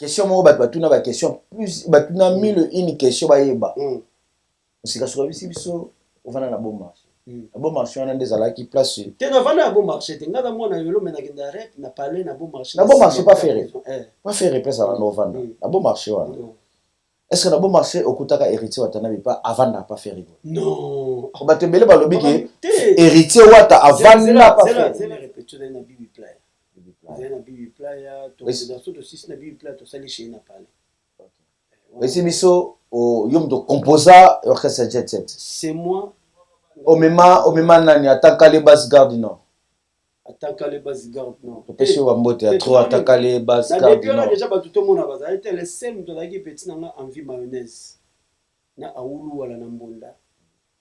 question moi batuna ba question plus batuna mille une question ba yeba sika sur bisi biso ovana na bon marché na bon marché on a des ala qui place te na vana bon marché te ngada mona yolo mena kinda rep na parler na bon marché pas faire place à no vana na bon marché wana est-ce que na bon marché okutaka héritier watana pas avant na pas faire non batembele ba lobi ke héritier wata avant na pas faire c'est la répétition na bibi playa na bibi playa to dans tout aussi na bibi playa to sali chez na parler mais c'est biso au yom de composa orchestre jet set c'est moi au même nani attaque les basses garde non attaque les basses garde non to pesi wa mbote à trop attaque les basses garde non déjà ba tout monde ba ça était le seul de la qui petit na envie mayonnaise na aulu wala na mbonda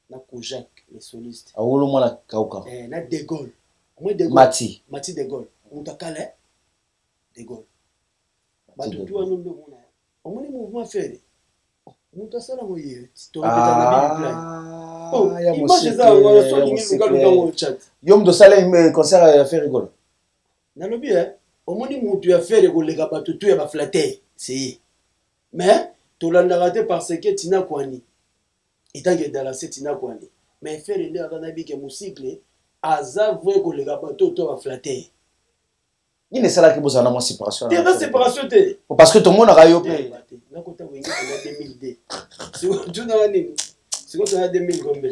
na kojak les solistes aulu mwana kauka na de Gaulle moi de Gaulle Mati de Gaulle on t'a calé de Gaulle ba tout wa ndo mona on moni mouvement faire muta sala moye to répéter na bibi plan ya image ça on so lingi luka dans le chat yom do sala concert à faire rigolo na lobi au moni mutu ya faire rigolo ka ba tout ya ba flatter c'est mais to landa te parce que Tina Kwani étant que dans la Tina Kwani mais faire les na bike musique aza voye ko le ka ba tout ba flatter. Il ne sera que vous en avez séparation. Il y a séparation. Parce que tout le monde a rayopé. Là, quand tu as 2002. C'est quoi tu as 2000 combien?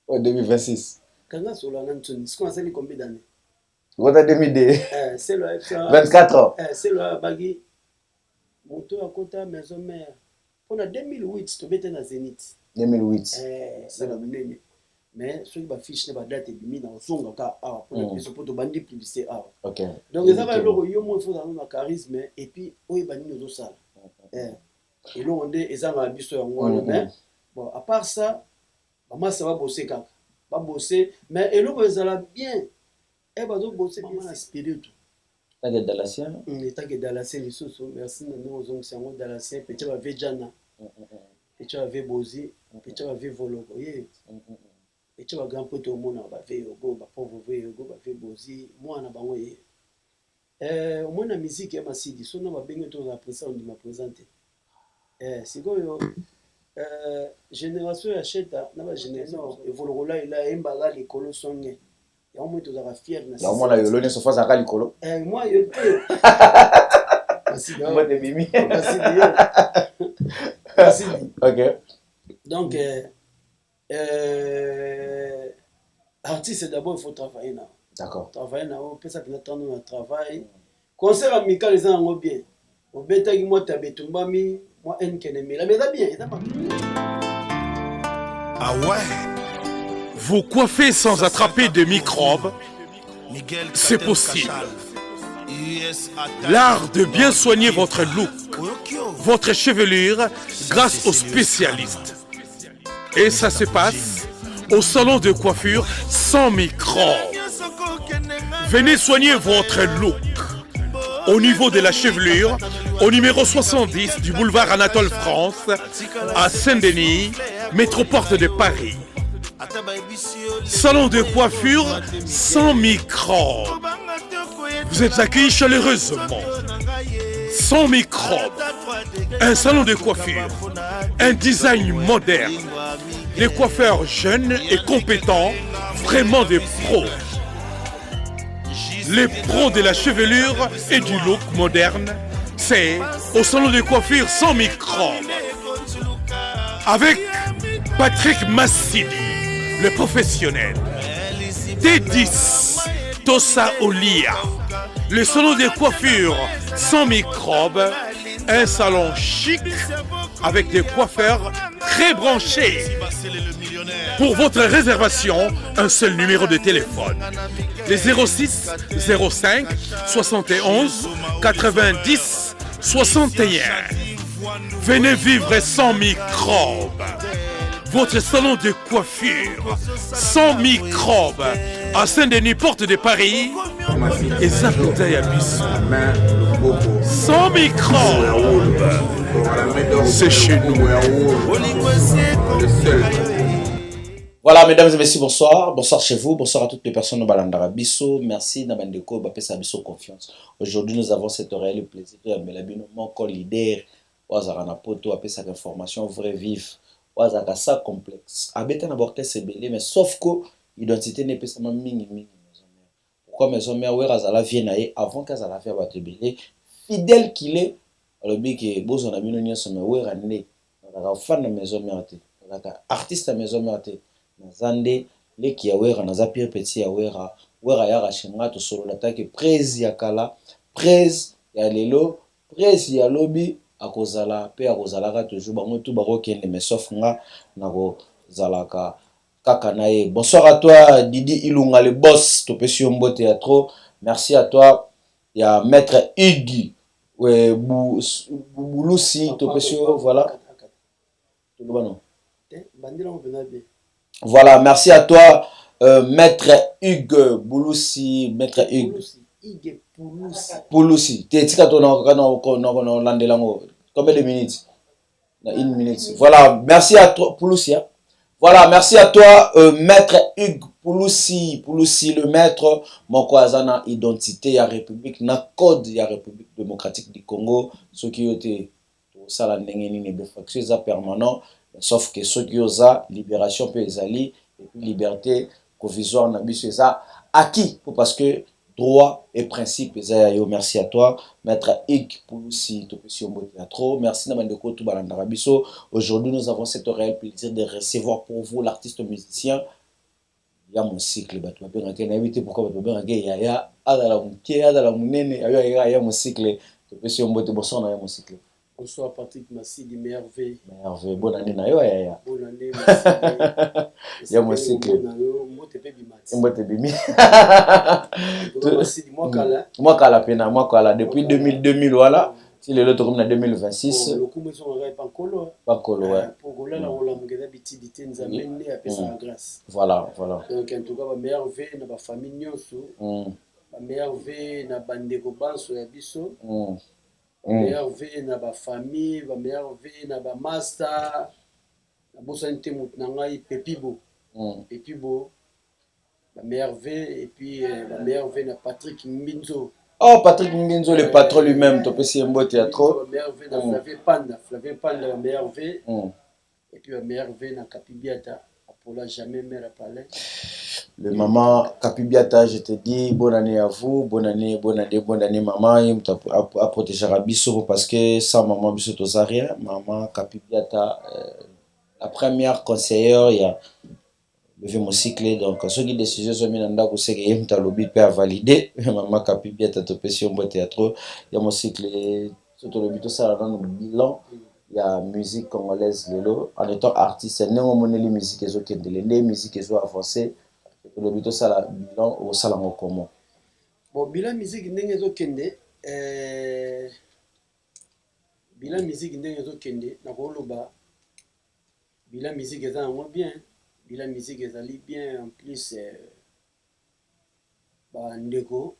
2026. Quand tu as sur la Nanton, c'est quoi ça, combien d'années? Vous avez 2002. C'est le 24 ans. C'est le bagui. Moto à côté maison mère. On a 2008, tu es dans Zénith. 2008. C'est la même. Mais ceux qui ont fiché la date et mis dans son cas pour te bandi publicité. OK. Donc les avons le yo mo faut dans le charisme et puis oyi bani nos salles. Et là on dit ils ont habitué à moi mais bon à part ça maman ça va bosser quand va bosser mais et là ils allaient bien et va donc bosser bien inspiré tout. T'as que Dalasien T'as que Dalasien les sous merci nous on c'est un Dalasien petit va Vejana. Petit va Bozi, petit va Voloko. Et tu vas grand peu au monde va faire go va pauvre va faire bozi moi na bango au moins la musique est massidi so na ba benga to la présenter on m'a présenté c'est quoi génération ya cheta na ba génération evoloro là il a embaga les colo songe ya au moins to za fier na ya au moins la yolo ne se fasse à les colo moi yo te massidi moi de mimi massidi OK donc artiste d'abord il faut travailler là. D'accord. Travailler là, on peut ça bien attendre un travail. Concert amical les gens bien. On bête avec moi tabetumbami, moi enkenemi. La mais bien, ça pas. Ah ouais. Vous coiffez sans attraper de microbes, c'est possible. L'art de bien soigner votre look, votre chevelure grâce aux spécialistes. Et ça se passe au salon de coiffure sans microbes. Venez soigner votre look. Au niveau de la chevelure, au numéro 70 du boulevard Anatole France, à Saint-Denis, métroporte de Paris. Salon de coiffure sans microbes. Vous êtes accueillis chaleureusement. Sans microbes. Un salon de coiffure. Un design moderne. Des coiffeurs jeunes et compétents, vraiment des pros. Les pros de la chevelure et du look moderne, c'est au salon de coiffure sans microbes. Avec Patrick Massidi, le professionnel. T10, Tosa Olia, le salon de coiffure sans microbes, un salon chic avec des coiffeurs très branchés. Pour votre réservation, un seul numéro de téléphone. Les 06 05 71 90 61. Venez vivre sans microbes. Votre salon de coiffure sans microbes à Saint-Denis, porte de Paris et Zapitaïabis. Sans microbes. C'est chez nous. Voilà, mesdames et messieurs, bonsoir. Bonsoir chez vous. Bonsoir à toutes les personnes au Balandara Bisso. Merci, Nabandeko, Bapesa Bisso Confiance. Aujourd'hui, nous avons cet réel plaisir. Melabino, mon leader. Ouazarana Poto, Apesa information vraie vive. Ouazaka ça complexe. Abeta n'aborté c'est belé, mais sauf que l'identité n'est pas seulement mini. Pourquoi maison mère, où Razala vient avant qu'Azala fait battre belé, fidèle qu'il est, le bic est beau, on a mis une nièce, mais où est ramené. Fan de maison mère, artiste à maison mère. Nazande leki ya wera naza pire petit ya wera ya rashinga to solo latake prezi ya kala prezi ya lelo prezi ya lobi akozala pe akozalaka toujours bango tout bako kende mais sauf nga nako zalaka kaka na ye. Bonsoir à toi Didi Ilunga le boss to pesi mbote ya trop. Merci à toi ya maître Iggy ouais Bulusi to pesi voilà to bano bandira on venait bien. Voilà, merci à toi, Maître Hugues Bouloussi, Maître Hugues Bouloussi. T'es tika ton langue. Combien de minutes? Une minute. Voilà, merci à toi, Bouloussi. Voilà, merci à toi, Maître Hugues Bouloussi, le maître, mon coazana identité à République, na code à République démocratique du Congo, ce qui était ça la n'est permanent. Sauf que ceux qui ont ça, libération peut les allier, et puis liberté provisoire n'a pas ça acquis, parce que droit et principe, merci à toi, Maître Hugues Bouloussi, trop, merci Namandeko Toubalandarabiso. Aujourd'hui, nous avons cet réel plaisir de recevoir pour vous l'artiste musicien. Il y a mon cycle, pourquoi il y a mon cycle, bonsoir, mon cycle. Bonsoir Patrick Massidi, merveille. Merveille, bonne année na yo ya. Bonne année, merci. Ya mo cycle. Mbote bimi. Massidi, moi kala pena, moi kala depuis 2000 voilà. Si le loto comme na 2026. Le coup maison on pas colo. Pas colo ouais. Pour gola la on la mugeda bitibité nzamene a pesa la grâce. Voilà. Donc en tout cas ba merveille na ba famille nyonso. Ba merveille na bandeko banso ya biso. Merveille na ba famille, ba merveille na ba master, na bosante mut na ngai Pepibo. Pepibo, ba merveille et puis ba merveille na Patrick Mbinzo. Oh Patrick Mbinzo le patron lui-même, to pesi mbote ya trop. Ba merveille na Flavien Panda ba merveille. Et puis ba merveille na Kapibiata, Apola jamais mère à palais. Le maman Kapibiata, je te dis bonne année à vous, bonne année maman, il a protégé Rabisso parce que sans maman Bisso rien. Maman Kapibiata, la première conseillère, il y a levé mon cycle, donc ceux qui décision sont mis dans le c'est que il a lobby peut valider. Maman Kapibiata te pèse un beau théâtre, il y a mon cycle, surtout le but ça dans le bilan. Il y a musique congolaise lelo en étant artiste, non mon les musique les autres les musiques les autres avancées. Le but ça la bilan au salon comment. Bon bilan musique ndenge ezokende bilan musique ndenge ezokende na koloba bilan musique eza ngo bien bilan musique ezali bien en plus ba ndeko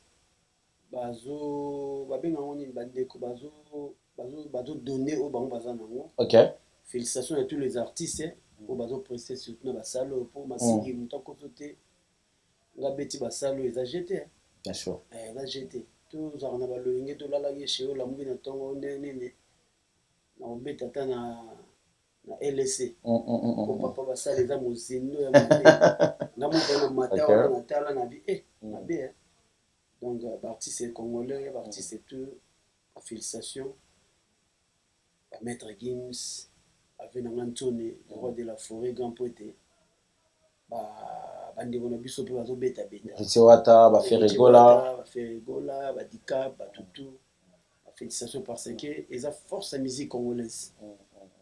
bazo babenga ngoni ba ndeko bazo donner au bango bazana ngo. OK. Félicitations à tous les artistes au bazo prester surtout na basalo pour masiki mutako côté nga beti basalo eza jeté. Bien sûr. Eza jeté. Tous on a balonge to lala ye chez la mungi na tongo nene na obeta ta na LC. Papa basalo eza mozindo ya mate. Na mo bana mata na tala na bi na be. Donc artiste congolais, artiste tout félicitations. Maître Gims avec Nangantone, le roi de la forêt, grand poète. Bandeko na biso pe bazo beta. Ritiwata, ba Ferregola, Badika, Batutu. Félicitations parce que ils ont force la musique congolaise.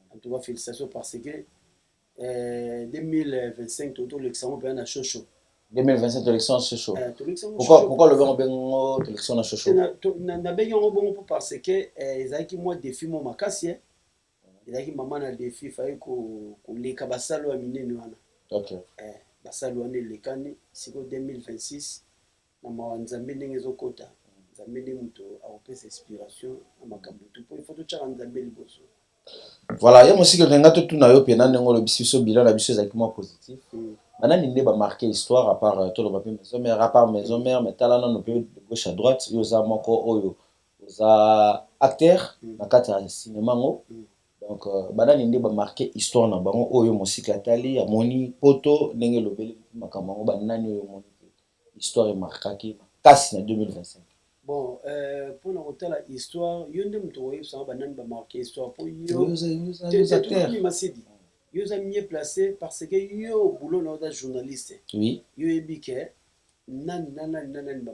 En tout cas, félicitations parce que 2025 tout l'examen peut na Chocho. 2025 élection Chocho. Pourquoi le vent bengo élection na Chocho? Na bengo bongo parce que ezaki moi défi mo makasi. Ezaki maman na défi faille ko leka basalo ya minene wana. OK. Basalo wana lekani siko 2026 na mawanzambe ndenge ezokota. Nzambe ndi muto akopesa inspiration na makambo tout po il faut to tshaka nzambe liboso. Voilà, il y a aussi que rengato tout na yo pena ndenge lo biso bilan la biso ezaki moi positif. banani nde ba marqué histoire à part tout le papier maison mère à part maison mère mais talana no peut de gauche à droite yoza moko oyo oza acteur na kati ya cinéma ngo donc banani nde ba marqué histoire na bango oyo mosika tali amoni poto ndenge lobeli makambo ngo banani oyo moni histoire est marquée kasi na 2025. Bon, pour nous raconter l'histoire, il y a des gens qui ont marqué l'histoire. Pour eux, c'est tout le monde dit. Ils sont mieux placés parce que ils ont boulot dans des journalistes. Oui. Ils ont dit que nan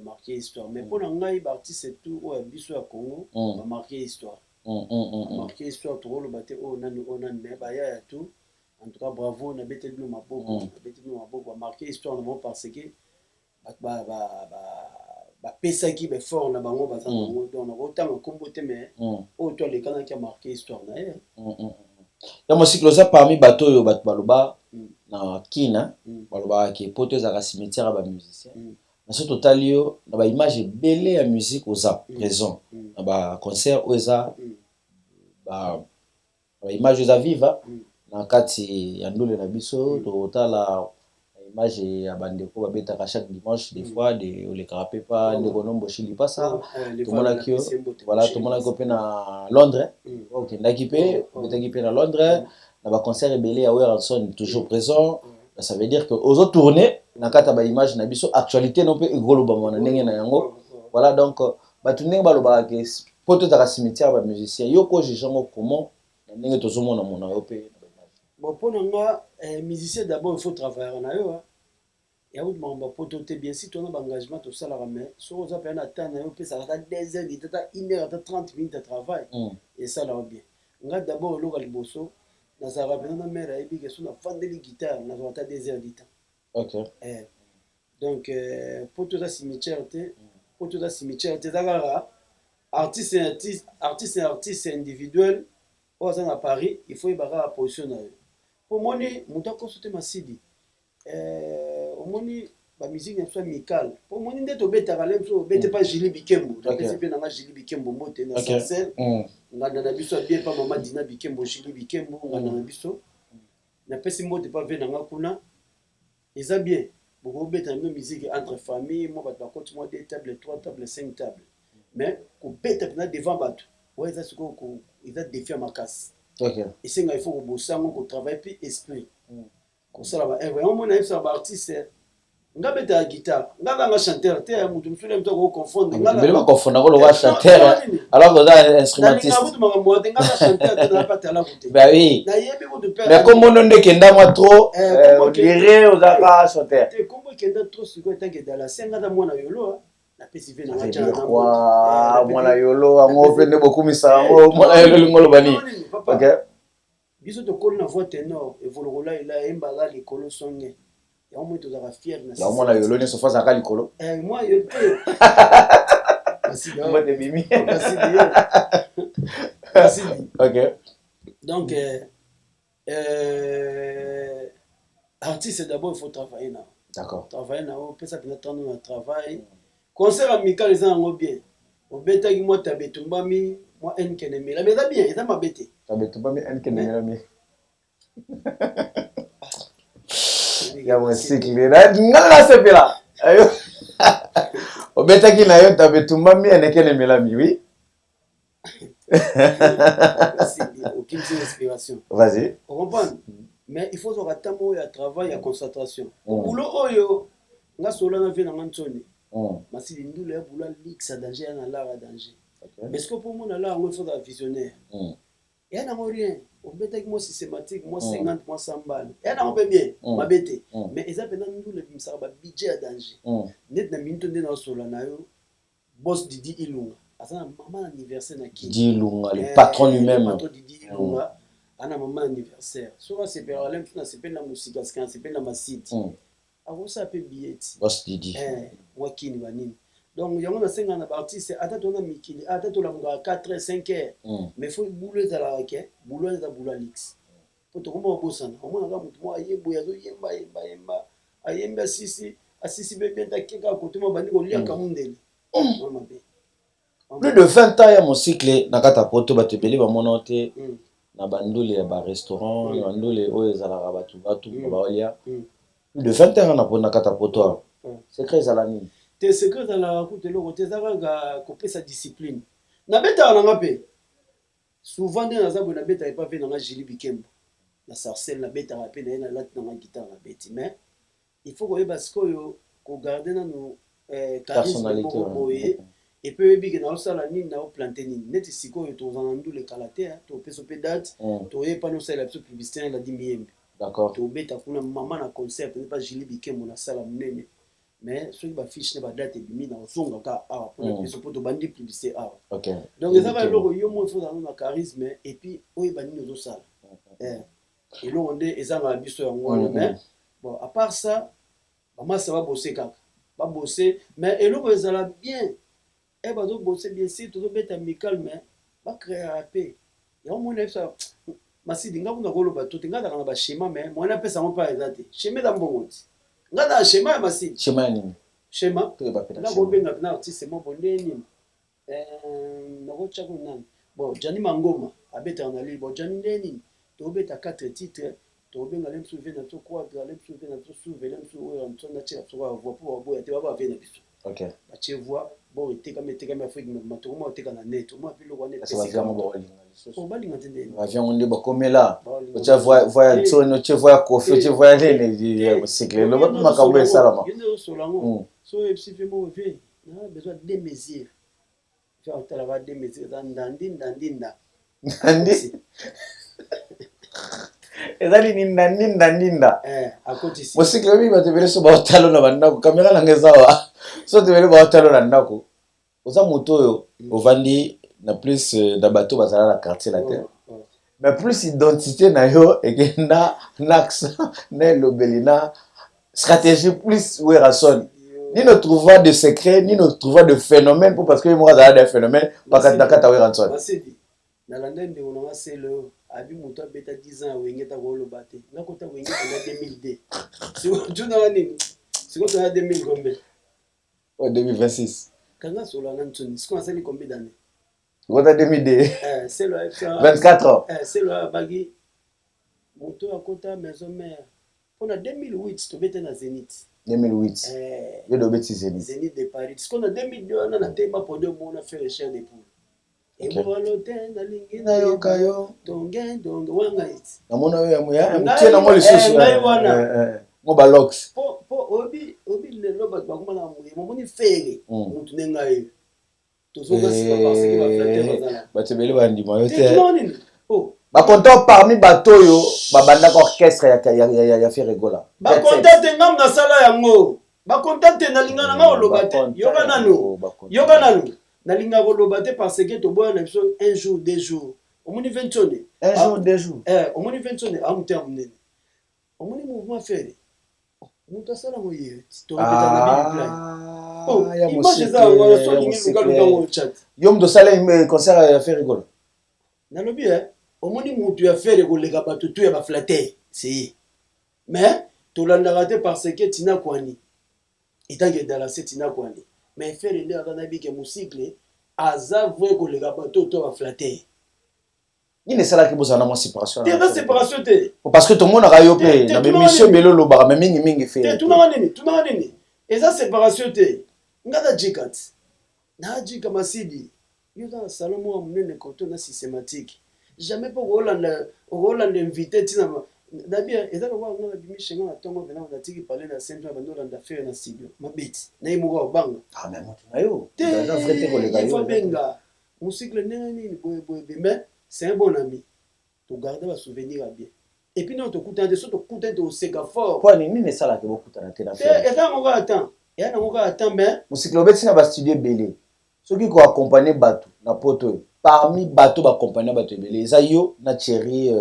marqué l'histoire. Mais pour nous, les artistes tout au biso à Congo, va marquer l'histoire. Marquer l'histoire tout le bâté oh nan mais bah y a tout. En tout cas, bravo, on a bêté nous ma beau, va marquer l'histoire parce que bapesaki befort na bango baza nango donc otanga nkombo te mais oyo to alekanaki amarke histoire na ye ya mosikilo oza parmi bato oyo bato baloba na kina balobaka po to ezalaka cimetière ya bamusicien na so totali yo na baimage ebele ya musique oza présent na baconcert oyo eza baimage eza viva na kati ya ndule na biso totala image ya bandeko babetaka chaque dimanche des fois de olekaka mpe pa ndeko nomboshi lipasa tomonaki yo voilà tomonaki yo mpe na Londres okendaki mpe obetaki mpe na Londres na baconcert ebele ya Weranson toujours présent ça veut dire que ozotourne na kati ya baimage na biso actualité no mpe ekolobama na ndenge na yango voilà donc bato ndenge balobaka ke po tozaka cimetière ya bamusicien yo ko jugeango comment na ndenge tozomona mona yo mpe. Bon, pour nous, musicien d'abord, il faut travailler en ailleurs. Il y a autre membre pour tout bien si tu as un engagement tout ça la mais sur aux appels à temps ça va 2 heures, 1 heure, 30 minutes de travail et ça là bien. On a d'abord le local bosso dans sa rappel na mère et puis que sur la fin de la guitare on a 2 heures de temps. OK. Donc pour tout ça cimetière d'accord artiste individuel au à Paris il faut y barrer la position pour moi muta consulter masidi omoni ba musique soit amicale pour moi nde to beta kalem so beta pas Julie Bikembo donc c'est bien na Julie Bikembo mote na scène ngana na biso bien pas maman Dina Bikembo Julie Bikembo ngana na biso na pesi mote pas venir nga kuna eza bien beaucoup beta na musique entre famille moi ba compte moi 2 tables 3 tables 5 tables mais ko beta na devant bato ouais ça ce ko il a défié ma casse. OK. Et c'est il faut que bosser on travaille puis esprit. Comme ça là et vraiment on a ça artiste ngabe ta guitare ngaba chanteur te ya mutu mfile mto ko confondre ngaba bele ba confondre ko lo chanteur alors que ça instrumentiste bah oui mais comme on ne kenda moi trop lire aux aka chanteur te comme kenda trop sur ko tanke dans la scène ngada mwana yolo na pesive na ngacha na mwana yolo ango pende beaucoup misango mwana yolo ngolo bani. OK. Biso to kol na voix ténor et volola il a embaga les colo songe ya moi to za fier na ya mwana yolo ne so fa za ka likolo moi yo te moi de mimi merci. OK. Donc artiste d'abord il faut travailler là. D'accord. Travailler là on peut ça peut attendre un travail concert amical les en bien au beta qui moi tabetumbami moi nkene mais là bien ça m'a bêté tabetumbami nkene mais ya musique là ngala sepela ayo au beta qui na yo tabetumbami nkene melami oui. Aucune inspiration. Vas-y. On comprend. Mais il faut avoir un temps de travail et concentration. Au boulot, oyo, nga sola na vie na ngantoni. Masi ndule ya boulot lix à danger na la danger. Mais ce que pour moi là, il faut être visionnaire. Et n'a rien. On peut être moi systématique, moi 50, moi 100 balles. Et n'a pas bien, ma bête. Mais ils appellent ndule bimsa ba budget à danger. Net na minto de na sola na yo. Boss Didi Ilunga. Asana maman anniversaire na ki. Didi Ilunga, le patron lui-même. Le patron Didi Ilunga. Ana maman anniversaire. Soit c'est parallèle, c'est pas la musique, c'est pas la masite. Avant ça peut billet. Boss Didi. Wakini banini. Donc yango na senga na artiste ata tona mikili ata to la 4 5 heures. Mais faut boulot za la ke, boulot za boulolix. Faut to komba bosana. Omona ka mutu mo ayebo yazo yemba. Ayemba asisi bebe ta keka kotuma bandi ko lia kamundeli. Mama be. Plus de 20 ans ya mon cycle na kata poto batebeli ba monote. Na bandule ya ba restaurant bandule oyo ezalaka batu ba olia de 20 ans na pona kata poto secret za la nini te secret za la kute loko te za ga kopesa discipline na beta na ngape souvent nde naza boye na beta pas ve na nga Julie Bikembo na sarcelle na beta rapé na na lat na nga guitare na beti mais il faut koyeba sikoyo ko garder na no personnalité boye et puis biki na osala nini na planter nini neti sikoyo to za ndule kalaté to peso pe date to yepa no sala biso publicité la 10 miyembe d'accord to beta kuna maman na concert peut pas Julie Bikembo na sala munene mais ceux qui va fiche ne ba date bimi na osonga ka pour peso poto bandi publicité OK donc ça va loko yo mo faut dans na charisme et puis oyeba nini ozo sala et là on est ezanga biso yango mais bon à part ça maman ça va bosser kaka va bosser mais eloko ezala bien et va donc bosser bien si tout beta amical mais va créer la paix et on monnaie ça masidi nga kuna koloba to tinga na ba schéma mais moi na pesa mo pas exact schéma da mbongoti nga da schéma ya masidi schéma nini schéma to ba peta na go benga na artiste mo bondeni na go chako nani bon Jani Mangoma abeta na li bon Jani ndeni to beta 4 titres to benga lem souvenir na to quoi lem souvenir na to souvenir na to on na tira to va voir pour boya te ba venir biso OK ba che voix bon eteka me Afrique me matoma oteka na net mo apilo kwa net ça va vraiment bon on va linga tende avion on ba komela tu vois tsono tu vois kofi tu vois les cycle le ba makambo salama yendo solango so epsife mo ve na besoin de mesures faire ta la de mesures ndandi ndandi ezali ninda akoti si mosikle bi batebele so ba talo na bandako kamera na ngezawa so tebele ba talo na ndako oza moto oyo ovandi na plus na bateau bazala na quartier la terre mais plus identité na yo ekenda naxe na lobelina stratégie plus werason ni ne trouva de secret ni ne trouva de phénomène pour parce que moi ça a des phénomènes pas kata werason masedi na landende on a c'est le abi moto beta 10 ans wengeta ko lobate na kota wengeta na 2002 si tu na nini si ko na 2000 combien 2026 kanga sola na ntuni si ko asali combien d'années Kota 2002 c'est le 24 ans c'est le bagi moto akota maison mère pour 2008 to beta na Zénith 2008 yo do beti Zénith de Paris si ko na 2002 na tema pour de mona faire cher de poules et moi l'hôtel na lingi na yo kayo donge wanga it na mona yo ya mtie na mo lisusu ngo ba locks po obi le loba ba kuma na mo moni fere mutu nenga yo tozoga sipa parce que ba flatter bazala ba tebele ba ndima yo te oh ba content parmi bato yo ba banda orchestre ya faire rigola ba content ngam na sala yango ba content na linga na nga olobate yoga nanu na linga olobate parce que to boya na biso un jour deux jours omoni 20 tonnes un jour deux jours omoni 20 tonnes amuté amnene omoni mouvement faire mutu asala moye to répéta na bili plan ya image za ngwana so lingi luka ngo chat yo mdo sala concert ya faire rigola na lobi omoni mutu ya faire koleka bato to ya ba flatter c'est mais to landaka te parce que tina kwani itange dala se tina kwani mais faire nde aka na bike musicle aza vrai koleka bato to ba flatter nini esala ki bozala na mwa séparation te na séparation te parce que tomonaka yo mpe na bémission belo olobaka me mingi fe te tunaka nini eza séparation te nga na jikat na jika masidi yo za salon mo munene koto na systématique jamais pas Hollande invité tina na bien eza ko nga na bimishenga na tongo bena na tiki parler na centre ba ndolanda faire na studio mabeti na imuka obanga mais mutu na yo na vrai te koleka yo benga musique nini boy mais c'est un bon ami to garder ba souvenir à bien et puis non to kuta de so to kuta de oseka fort quoi nini esala ke bokutana te na faire et ça on va attendre mais musique lobeti na ba studio belé soki ko accompagner bato na poto parmi bato ba accompagner bato belé eza yo na Thierry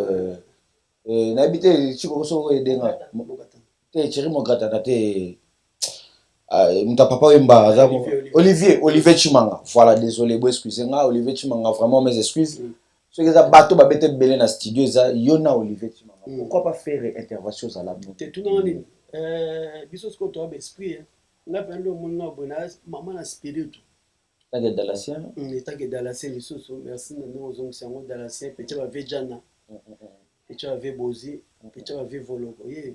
na habité chiko so edenga te Thierry Mogata na te muta papa wemba za Olivier Chimanga voilà désolé bo excusez-moi Olivier Chimanga vraiment mes excuses soki eza bato ba bete belé na studio eza yo na Olivier Chimanga pourquoi pas faire intervention za la te tout na nini biso sko to ba esprit nga pendo monna bona maman na spirit tangue dalasien tangue dalasien lisusu merci na nous ozong sango dalasien petit ba vejana petit ba ve bozi petit ba ve voloko ye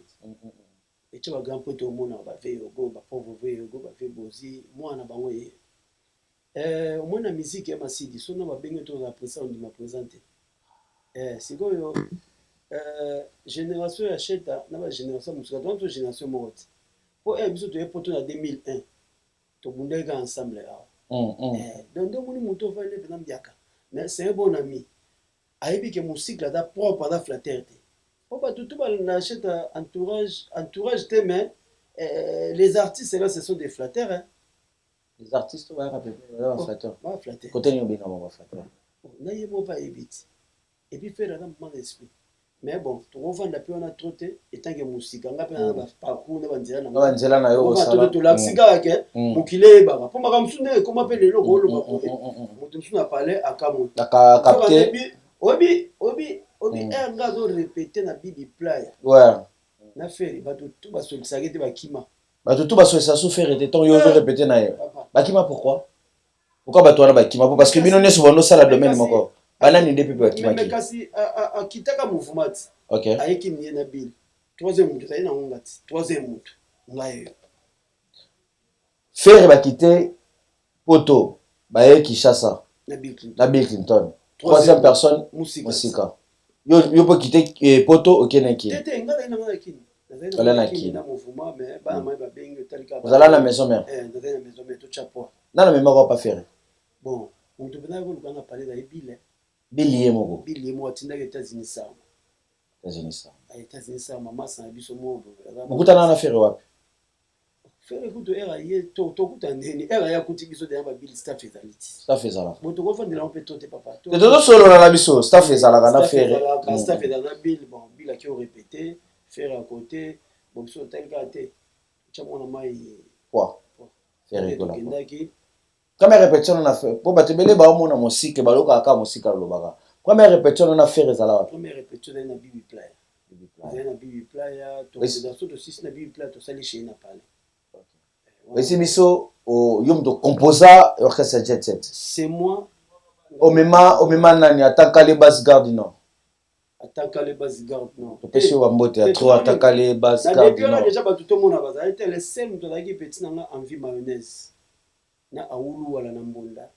et tu vas grand pote au monde ba veille go ba pauvre veille go ba fait bozi moi na bango ye au moins la musique ya Masidi so na ba benga to la présenter on dit ma présenter sikoyo génération ya Cheta na ba génération musika donc génération morte po biso to poto na 2001 to bundeka ensemble là donc donc nous moto va aller dans biaka mais c'est un bon ami aibi que musique là da propre da flatteur faut pas tout na Cheta entourage te mais les artistes là ce sont des flatteurs hein. Les artistes va rappeler là flatteur côté ni bien on va flatteur na yebo pas évite et puis faire dans mon esprit mais bon to vendre pe on a troté etant que musique nga pe na ba parcours na banzela na yo sala to la sika ke mukile ba po makamsune comment pe lelo ko lo ba mutu msuna parler akamo capter obi nga zo répéter na bibi playa ouais na faire ba tout ba solisa ke te ba kima ba tout ba solisa so faire était ton yo répéter na yo ba kima pourquoi ba toi na ba kima parce que bino ne souvent no sala domaine moko banani depuis ba kima mais kasi akitaka mouvement OK ayeki ni na bill troisième mutu ça na ngati troisième mutu ngayo faire ba quitter poto ba yeki chassa na Bill Clinton troisième personne musika yo peut quitter poto OK na ki tete ngala ina ngala kini na mouvement mais ba mai ba bengi talika vous allez à la maison mère dans la maison mais tout chapeau na la mémoire pas faire bon mutu bana ko lukana parler da ibile bilier moko bilier mo atinda ke États-Unis ça États-Unis ça maman ça biso mo mokutana na faire wapi faire écoute era ye to kuta ndeni era ya kuti biso de ba bill staff ezala moto ko fondela on peut tote papa to solo na biso staff ezala na faire staff ezala na bill bon bill qui répété faire à côté bon biso tel gâté chamona mai quoi faire rigolo kindaki comme répétition on a fait pour batebele ba mona musique ba loka ka musique lobaka première répétition on a fait ezala première répétition na bibi playa to dans tout aussi na bibi playa to sali chez na parler esi biso o yom to composa orchestre jet set c'est moi au mema nani ataka les bass garde non to pesi wa mbote ya trop ataka les bass garde non déjà ba tout monde ba été le seul to la qui petit na envie mayonnaise na aulu wala na mbonda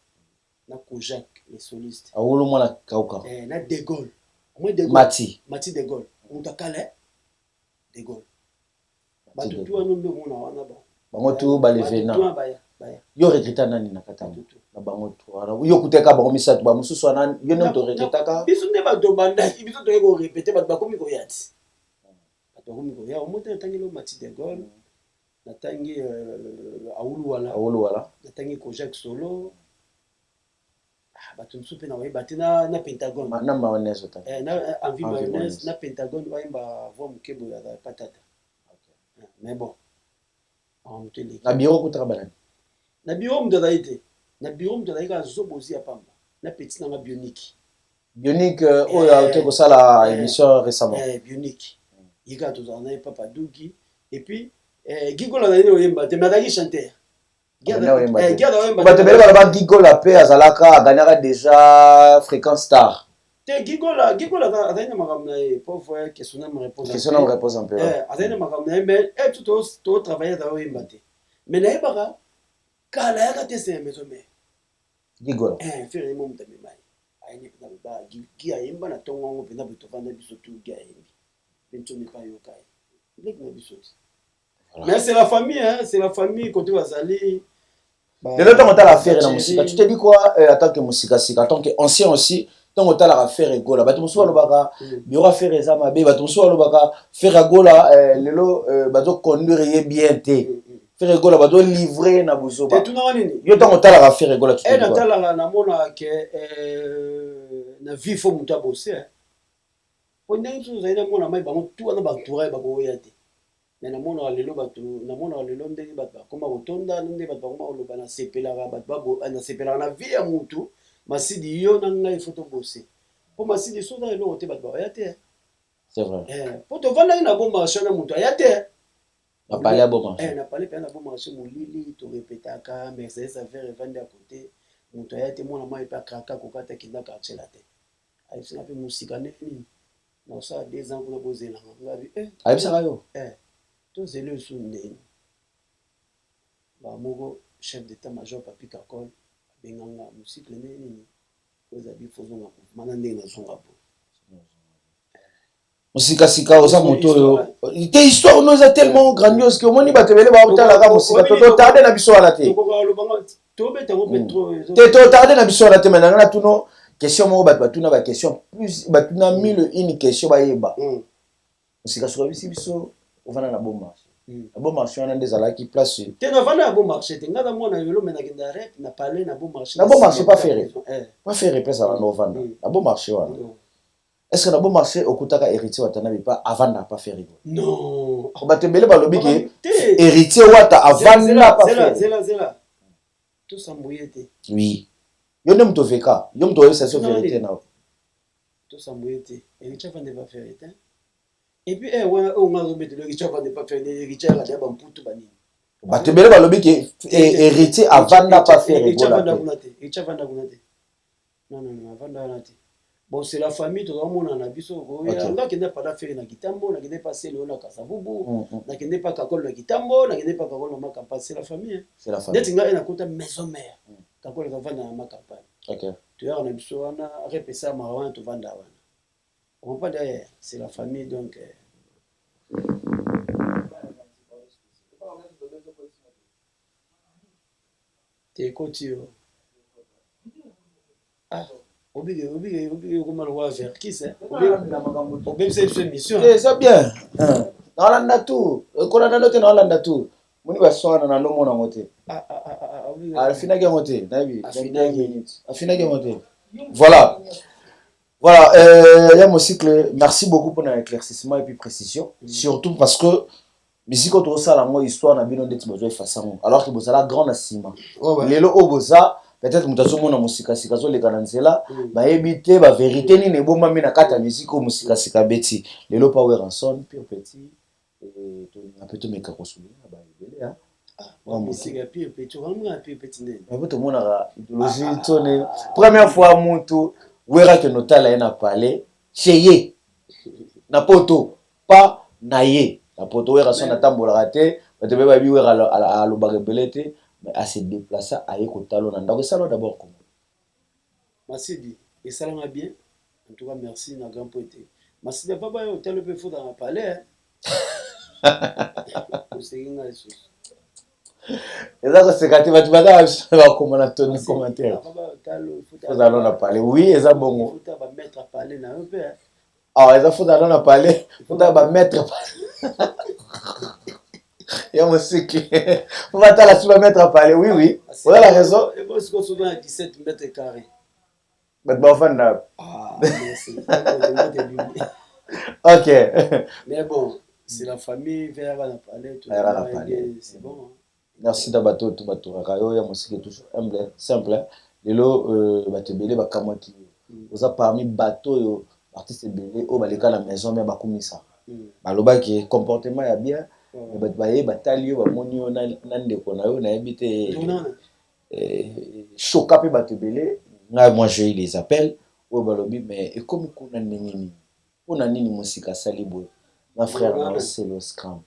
na Kojak les solistes aulu mwana kauka na De Gaulle Mati De Gaulle mutakale De Gaulle ba tout wana mbe mona wana ba bango tu ba levena yo regreta nani na katana na bango tu yo kuteka bango misatu ba mususu wana yo ne to regretaka biso ne ba do banda biso to ko répéter ba komi ko yati ba komi ko ya o moto tangelo Mati De Gaulle natangi aulu wala natangi Kojak solo bato msupe na wayeba te na Pentagone na mayonnaise na envie mayonnaise na Pentagone wayeba voix mukebo ya patata mais bon na bureau kutaka banani na bureau mdalaite na bureau mdalaika zobozi ya pamba na petit na bionique oyo auté ko sala émission récemment bionique yika to na papa Duki et puis Gigola na oyemba te mais chanteur batebele bala ba Gigola pe azalaka aganaka déjà fréquence star te Gigola azalina makambo na ye pauvre question na réponse un peu azalina makambo na ye mais tout travailler dans oyemba te mais na yebaka kala yaka te c'est maison mais Gigola faire les moments de mai ayini na ba gi ayemba na tongo ngo pena buto vanda biso tu gi ayembi bento ne pas yokai lek na biso mais c'est la famille côté Wazali. De l'autre côté la faire la musique. Tu te dis quoi en tant que musique en tant que ancien aussi, tant que la faire égola. Bato muso alobaka, biora faire ezama be, bato muso alobaka faire égola lelo bato conduire bien té. Faire égola bato livrer na buzo ba. Yo tant que la faire égola tu te dis quoi? Et na na mona que na vie faut muta bosser. On a une chose na mona mai ba mutu na ba toura ba ko yate. Mais na mona lelo bato na mona lelo ndenge bato koma kotonda ndenge bato koma oloba na sepela bato babo na sepela na vie ya mutu Masidi yo na ngai photo bosser po Masidi soda elo te bato ya te c'est vrai po to vanda na bomba marché na mutu ya te na parler à bon marché na parler na bon marché molili to répétaka mais ça faire vendre à côté mutu ya te mona mai pa kraka kokata kinda quartier la te ai sina pe musika nini na ça 2 ans kuna bozela ngabi ai bisa yo Tous les lieux sont nés. Bamogo, chef d'état-major Papi Kakol, Benganga, musique le nez. Vous avez fait un manandé dans son rapport. Musika sika osa moto yo. Te histoire nous est tellement grandiose que moni batebele ba otala ka musika to tarder na biso ala te. To tarder na biso ala te maintenant na tuno question mo batuna ba question plus batuna mille une question ba yeba. Musika sika biso ovana na bon marché. Na bon marché on a des ala qui place. Te na vana na bon marché te ngada mona yolo mena kenda rep na parler na bon marché. Na bon marché pas ferré. Pas ferré pesa na ovana. Na bon marché wana. Est-ce que na bon marché okutaka héritier watana pas avant n'a pas faire rigolo? Non. Batembele ba lobi ke héritier wata avant n'a pas faire. Zela. Tout s'embrouiller te. Oui. Yo nem to veka, yo mto yesa so vérité na. Tout s'embrouiller te. Héritier va ne pas faire te. Et puis on m'a remis de l'héritier va ne pas faire héritier la ba mputu bani. Batembele ba lobi ke héritier avant n'a pas faire rigolo. Héritier va na kunate. Non, avant na te. Bon, c'est la famille, tout le monde en a vu ça. On qui n'est pas la faire na Kitambo, on n'est pas celle na Kasavubu, on n'est pas Kakol na Kitambo, on n'est pas Kakol na Makapa, c'est la famille. C'est la famille. N'est-ce pas une maison mère. Kakol va na Makapa. OK. Tu as un épisode on a répété ça marwan tu vas d'awana. On pas derrière, c'est la famille donc t'es côté. Ah Obligé, comment le voir vers qui c'est? Obligé, c'est une mission. C'est bien. Dans l'andatu, quand on a noté dans l'andatu, on va soigner dans l'homme en moté. Ah, finir qui moté, David. Finir qui moté. Voilà. Voilà, aussi que merci beaucoup pour l'éclaircissement et puis précision. Surtout parce que musique autour ça la moi histoire n'a bien d'être besoin façon. Alors que vous avez la grande assima. Les lo oboza. Peut-être que vous avez musika sika zo le kananzela ba ebité ba vérité ni nebo mami na kata musique musika sika beti lelo power ranson pure petit et to na peut meka kosuli ba ebele hein musika pure petit vraiment pure petit né mais to mona idéologie tone première fois mutu wera que notala na parler cheye na poto pas naye na poto wera son na tambola raté ba te ba bi wera à lo barebelete mais à se déplacer à Ekotalo Nanda. Ça d'abord comment? Massidi, et ça va bien. En tout cas, merci, na grand poète. Massidi, papa, au tel peu faut dans le palais. Et là, c'est quand tu vas commenter ton commentaire. Faut dans le palais. Oui, et ça bon. Faut pas mettre à parler na un peu. Ah, ça faut dans le palais. Faut pas mettre. Il y a aussi qui faut pas la tu vas mettre à parler. Oui. Vous avez la raison. Et moi, ce qu'on se à 17 mètres carrés. Mais bon, fan là. Ah, merci. OK. Mais bon, c'est la famille vers la palais tout c'est bon. Merci d'abato tout bato rayo ya musique toujours humble simple. Lelo batebele bakamwa ki. Oza parmi bateau yo artiste belé au baleka la maison mais bakumisa. Baloba ki comportement ya bien. Baye batali yo bamoni yo na ndeko na yo na ebité choka pe batebele moi je les appelle ou balobi mais et comme kuna nini ona nini musika salibo na frère na c'est le scram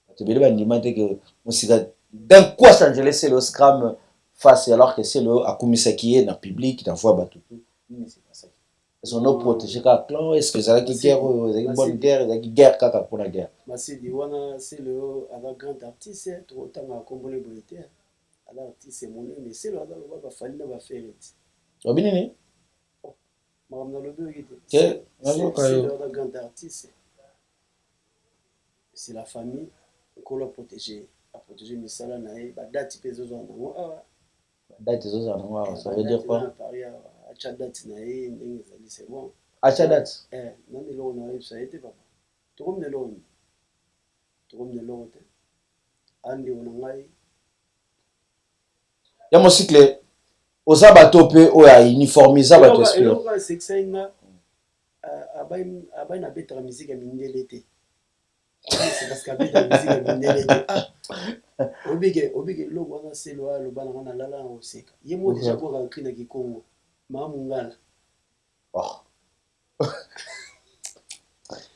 batebele bandimate que musika d'un quoi changer c'est le scram face alors que c'est le akumisa qui est dans public dans voix batutu c'est pas ça. Ils ont protégé le clan. Est-ce que c'est une guerre, une bonne guerre, une guerre pour la guerre? C'est le grand artiste, autant à Combolé Bolitaire. L'artiste est mon mais c'est le fallait pas faire. Obinini? Madame Nalobe, c'est le grand artiste. C'est la famille qu'on l'a protégé. A protéger mes salles, date pèse aux ans. Date aux ans, ça veut dire quoi? Achadat nae ndenge ezali c'est bon. Achadat. Nani lo na website papa. Tokom ne lo te. Andi ona ngai. Ya mosikle oza bato pe oya uniformiser bato esprit. Eloko sexinga abai na betra musique ya mindele te. C'est parce que betra musique ya mindele te. Obige lo wana selo lo bana na lala na oseka. Yemo déjà ko ka kina ki Congo.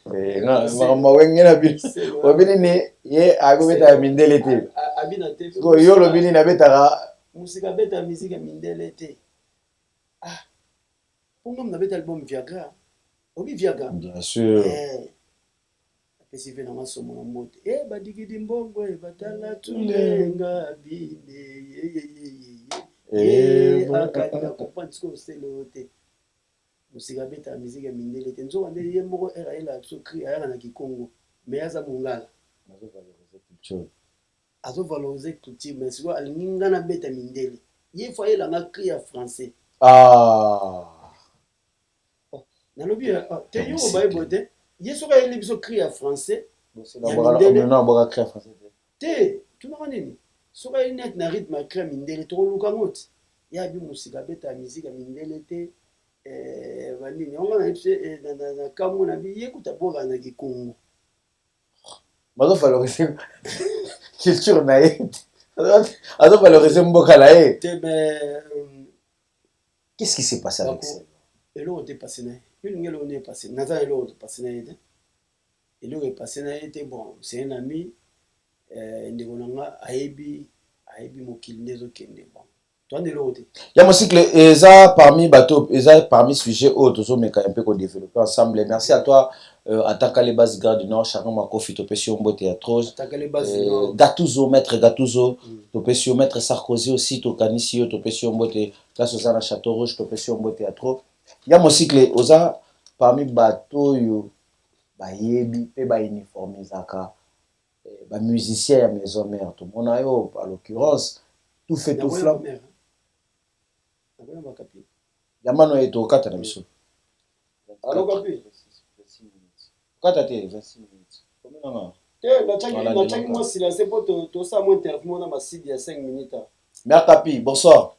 makambo wenge na bino obini ni ye akobeta mindele te abina te ko yo lobini na betaka musika beta musique ya mindele te ponga mna beta album Viagra obi Viagra bien sûr apesi ve na masomo na mbote badigidi mbongo batala tulenga bine akanda comprendre ce que c'est le te musika beta musique ya mindele te nzo wande ye moko era ela so cri ayala na Kikongo mais aza mongala azo valoriser culture mais siko alingi nga na beta mindele ye fois yelanga cri ya français nalobi te yo obayebo te ye soki ayeli biso cri ya français ya mindele te tunaka nini soki ayeli net na rythme ya cri ya mindele tokoluka ngo te ye abi musika beta ya musique ya mindele te banini yango na kambo na bi ye kuta boka na Kikongo bazovaloriser culture na ye azovaloriser mboka na ye te mais qu'est-ce qui s'est passé avec ça eloko te passé na ye yolingi eloko nde passé naza eloko te passé na ye te eloko epassé na ye te bon c'est un ami ndeko na nga ayebi mokili nde ezokende bon toande eloko te ya mosikle eza parmi bato eza parmi sujet oyo tozomeka un peu kodévelopper ensemble merci à toi atakale base garde du nord chacun makofi topesi yo mbote ya troge Gattuso maître Gattuso topesi yo maître Sarkozy aussi tokanisi yo topesi yo mbote place oza na Château Rouge topesi yo mbote ya trop ya mosikle oza parmi bato oyo bayebi mpe bauniformisaka bamusicien ya maison mère tomona yo à l'occurrence tout fait tout flamme yamano ye tokata na biso kata te 26 minutes komenanga nataki mwa silence mpo tosala mwa interview mona masidi ya 5 minutes mère Kapi bonsoir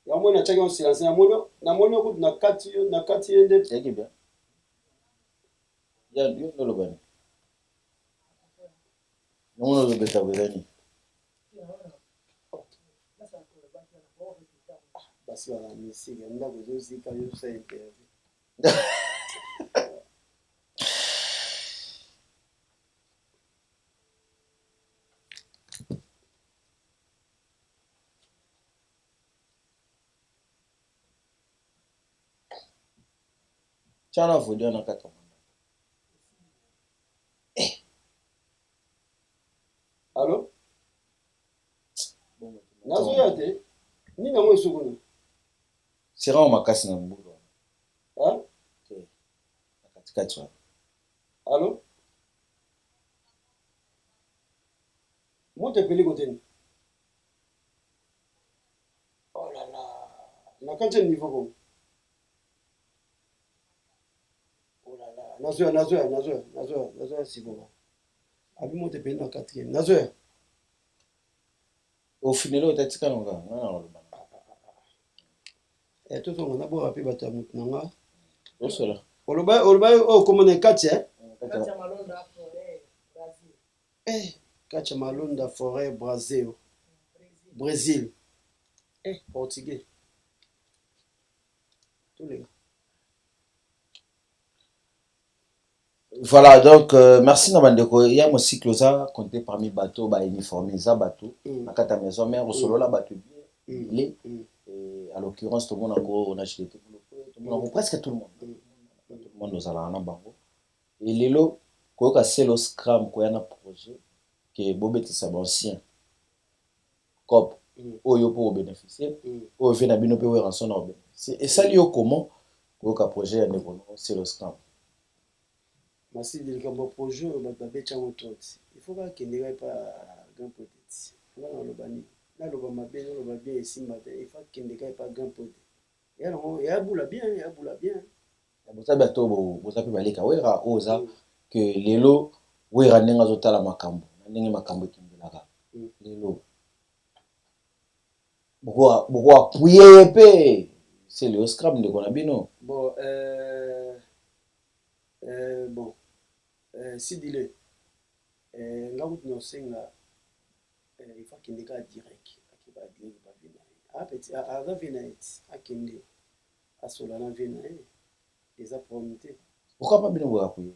yango nataki mwa silence namoni okutu na kati ye nde yaki bien ya yo nolobani yango nozobeta bwezani basi bana misika ndako ezozika yosa interview tiana vodio na kata allo nazoya te nini yango esukuna sera makasi na mbulu te na katikati wana allo moto epeli koteni oh là là na kati ya niveau bongo oh là là nazoya sikoba abi moto epeli na 4e nazoya ofinele otatika nanga ngana ngoloba tozonga naboka mpe bato ya motu na nga osola oloba oyo komona kati kati ya malonda forêt Brésil portugais tolenga voilà donc merci na bandeko ya mosikle oza compté parmi bato bauniformisa bato na kati ya maison mère osolola bato bien à l'occurrence tout le monde on a jeté presque tout le monde ozalaka na bango et lelo koyoka selo scram koya na projet ke bobetisa bancien cop oyo mpo kobénéficie oyo ve na bino mpe oyo ranson na kobénéficie esali yo comment koyoka projet ya ndeko selo scram masidi likambo projet oyo bato babetiango toti il faut bakendeka epa grand potet nga naloba nini naloba mabe naloba bien esimba te il faut akendeka epa grand potet eyabula bien boza bato boza mpe baleka wera oyo oza ke lelo wera ndenge azotala makambo na ndenge makambo ekembelaka lelo bokoapuye ye mpe c'est le scram ndeko na bino bon sidile nga kutu na osenga il faut akendeka direct akeba direct bavi na ye aza vi na ye ti akende asola na vi na ye eza problème te pourquoi pas bino bokapuye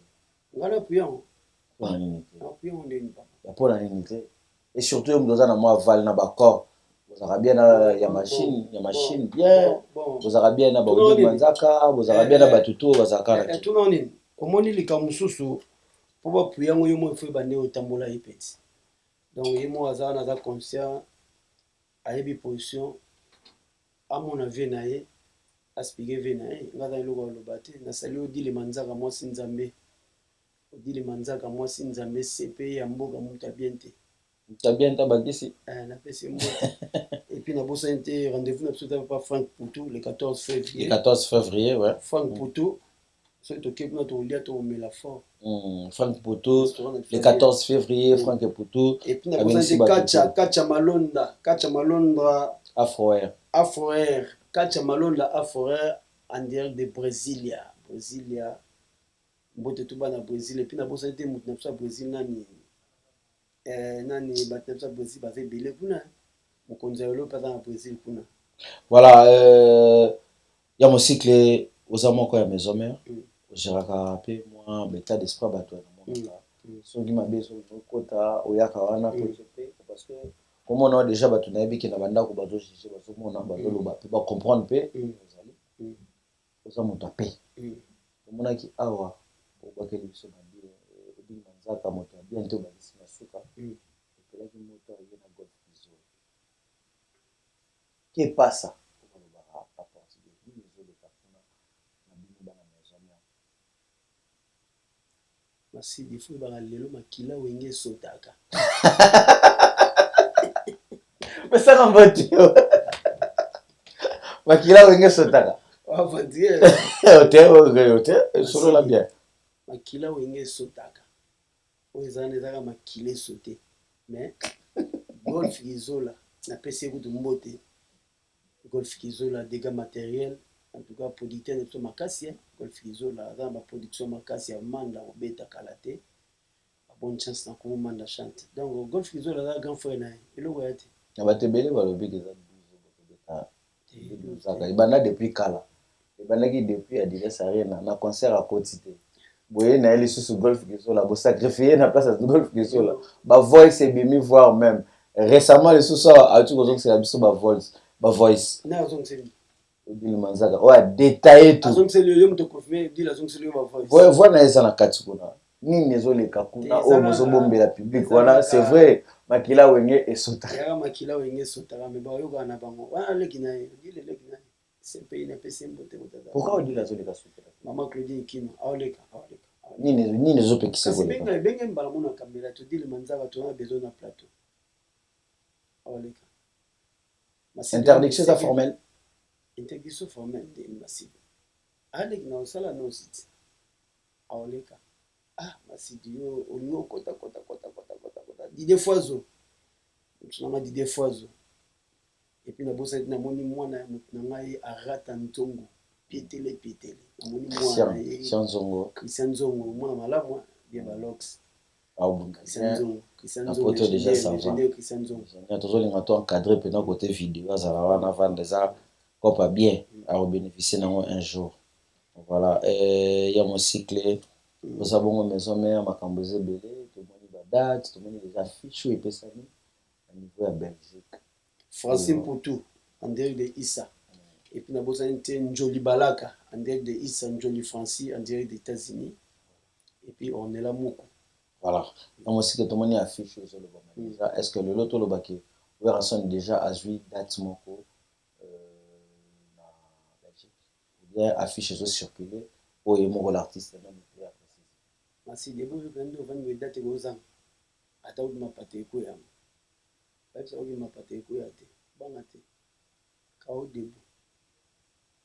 ngana puyan mpona nini te na puyan ndeni papa ya mpona nini te et surtout yo moto oza na mwa aval na bacor bozalaka bien na ya machine bien bozalaka bien na baolii manzaka bozalaka bien na batutu oyo bazalaka na tuna nini omoni likambo mosusu mpo bapuyango yo mo efo ebande otambola ye peti donc ye mo aza wana aza conscient ayebi position amona vie na ye aspike vie na ye nga aza eloko aloba te nasali odilema nzaka mwasi nzambe odilema nzaka mwasi nzambe sepe ya mboka moto abien te bien ta bakisi napesi mboka et puis nabosani te rendez-vous na biso ta papa Frank Poutou le 14 février 14 février ouais Frank Poutou soki tokebi na tokolia tokomela fort Frank Poutou le 14 février Frank Poutou et puis nabosani te kacha malonda afroair kacha malonda afroair en direct de Brasilia mbote tuba na Brésil et puis nabosani te moto na biso ya Brésil nani bato na biso ya Brésil baza ebele kuna mokonzi ya lelo mpe aza na Brésil kuna voilà ya mosikle oza moko ya maison mère ogéraka mpe mwa beta d'esprit bato ya namonaka soki mabe soki okota oyaka wana poto mpe parce que komona déjà bato nayebiki na bandako bazojuge bazomona bazoloba mpe bacomprendre mpe ozali oza moto ape omonaki awa obakeli biso mabie obiki manzaka moto abien te obakisi na suka epelaki moto aye na golf bizo ke pasa obalobaka papa nini ezoleka kuna na bino bana maison mère masidi fo ebaka lelo makila wenge esotaka pesaka mbote makila wenge esotaka ote solola bien makila wenge esotaka oyo ezana ezaka makila esote mais golf kizola napesi ye kutu mbote golf kizola dégâts matériel en tout cas producteur na biso makasi golf kizola aza na baproduction makasi ya manda kobeta kala te bonne chance na kongo manda chante donc golf kizola aza grand frère na ye eloko ya te na bato ebele balobi keza bozaka ebanda depuis kala ebandaki depuis adversaire na concert akoti te boye na ye lisusu golf kizola bosacrifie na place ya golf kizola bavoice ebimi voir même récemment lisusu awa auti kozongisela biso bavoice odilima nzaka oyo adetaye voi na eza na kati kuna nini ezoleka kuna oyo bozobombela public wana c'est vrai makila wenge esotaka makila wenge esotaka me bayokaka na bango wana leki na ye odile leki na ye sepei napesi mbote pourquoi odile azoleka sotaka mama Claudine Kima aoleka nini ezopekisa koleka ebenge mbala mona kamera todilema nzaka tona besoin na plateau aoleka interdiction eza formelle interdiction formelle nde masidi aleki na osala no site aoleka masidi yo olingi okota dide foizo tunanga dide foizo epuis nabosani te namoni mwana ya moto na ngai arata ntongo pietele namoni mwana ye Christian Zongo mwana malamu bien balox tozolinga to encadré mpena côté vidéo azala wana vanda eza kopa bien akobénéficie nango un jour voilà ya mosikle oza bongo maison mère makambo eza ebele tomoni badate tomoni déjà fiche oyo epesami na niveau ya Belgique Francine Poutou en direct de Issa et puis nabosani te Njoli Balaka en direct de Issa Njoli Francis en direct des États-Unis et puis on est là moko voilà na mosikle tomoni affiche ezolobama déjà est ce que lelo tolobaki Werrason déjà azwi date moko na Belgique ou bien affiche ezocircule oyo moko l'artiste na moto ya précise masi debo yokandi ovandi date ekozanga ata oki mapata ekoyama bayebisa oki mapata ekoya te banga te kao debu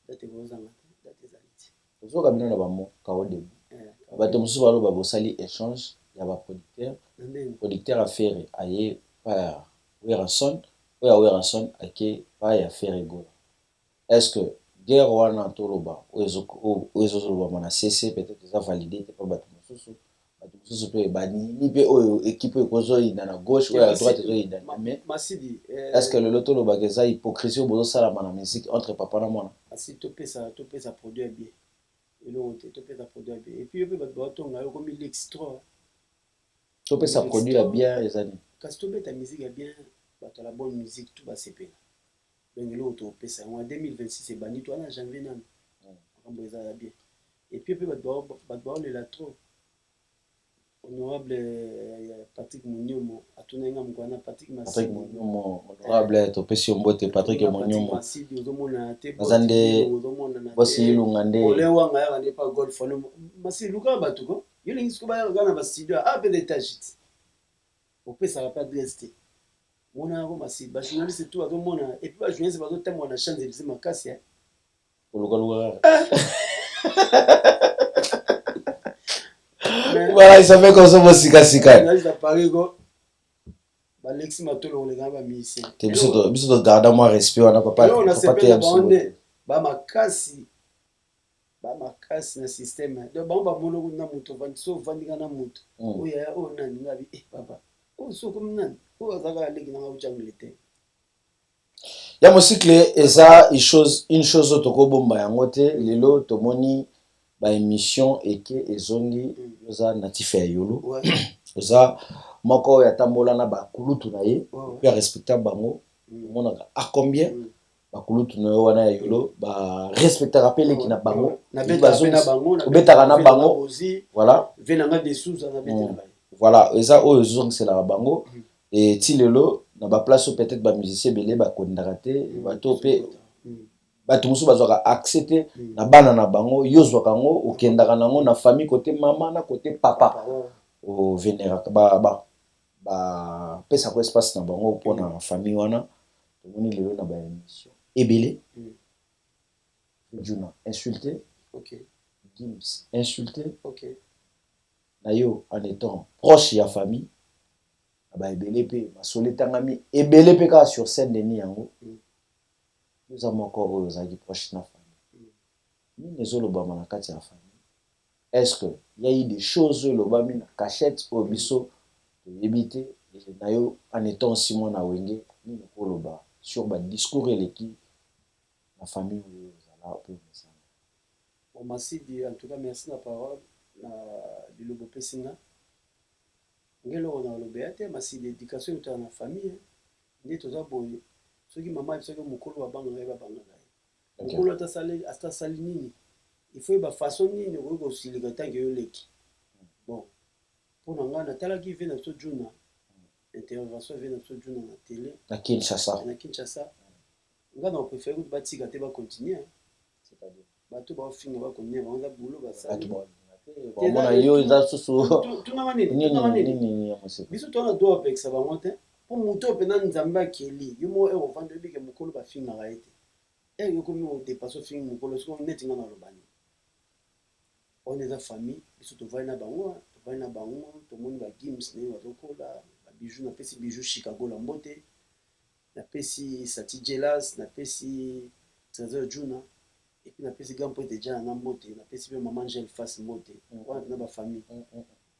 date ekozanga te date ezali te ozoka bino na bamo kao debu bato mosusu baloba bosali échange ya baproducteur affaire aye pa Werrason oyo Werrason ake pa ya affaire egola est-ce que guerre wana toloba oyo ezolobama na cc peut-être eza validé te mpa bato mosusu mpe banini mpe oyo équipe oyo ekozoyinda na gauche oyo ya droite ezoyinda na mais est-ce que lelo tolobaka eza hypocrisie oyo bozosalama na musique entre papa na mwana asi topesa produit ya bien eloko te topesa produit bien et puis yo mpe bato baotonga yo komi l'extra topesa produit ya bien ezali kasi tobeta musique ya bien bato ya la bonne musique tout basepela donc eloko topesa yango ya 2026 ebandi to wana janvier nano makambo eza ya bien et puis mpe bato baolela trop honorable Patrick Monyomo atuna nga moko wana Patrick Monyomo honorable topesi yo mbote Patrick Monyomo Masidi ozomona te bazande ozomona na bosi ilunga nde ole wanga ya ne pas golf Masidi luka bato ko yo lingi siko ba na ba studio a pe d'étage opesa pas adresse te mona ko Masidi ba journaliste tout azomona et puis ba journaliste bazotamwa na Champs-Élysées makasi luka voilà il savait qu'on se voit sika Paris go Alexis Matolo le gaba musicien te biso to garda moi respect wana papa te ba makasi na système donc ba molo na muto vandi so vandi kana muto oya o nani ngabi papa o so comme nani o azaka leki na uchangilete ya mosikle eza une chose tokobomba yango te lelo tomoni ba émission eke ezongi oza natif ya yolo oza moko ya tambola na bakulutu na ye pe respectable bango monaka a combien bakulutu na yo wana ya yolo ba respectera pe leki na bango obetaka na bango voilà venanga des sous na betela voilà eza oyo ezongiselaka bango et ti lelo na ba place peut-être ba musicien belé ba kondaka te bato pe bato mosusu bazwaka accès te na bana na bango yo zwaka yango okendaka nango na famille côté mama na côté papa oveneraka bapesaka espace na bango mpona famille wana tomoni lelo na baémission ebele juna insulté Gims insulté na yo en étant proche ya famille ebele mpe masolo etangami ebele mpe kaka sur scène deni yango oza moko oyo ozalaki proche na famille nini ezolobama na kati ya famille est-ce que y a eu des choses oyo elobami na cachette oyo biso toyebi te na yo en étant aussi mwana wenge nini okoloba sur badiscours eleki na famille oyo ozala mpe omesana bon Masidi en tout cas merci na parole na bilobo opesi nga ngelo na olobeya te Masidi éducation etala na famille nde toza boye soki mama soki mokolo babangaka ye babangaka ye mokolo atasali nini il faut yeba façon nini okoki kosilika ntange yo leki bon mpo na ngai natalaki ve na biso juna intervention ve na biso juna na télé na Kinshasa ngai na opréféré kuti batika te bacontinue bato baofinga bakontinue bango eza bulo basali mona yo eza susu tunanga nini biso tona droit opekisa bango te mpo moto oyo mpena nzambe akeli yo moko ekovanda oyebike mokolo bafingaka ye te yokomi odepasse ofingi mokolo siko neti nga na lobani wana eza famille biso tovali na bango tomoni bagims naye bazokola babiju napesi biju chicago la mbote napesi sati jelas napesi trésor juna epuis napesi grand poete jana na mbote napesi mpe mama angel face mbote wana na bafamille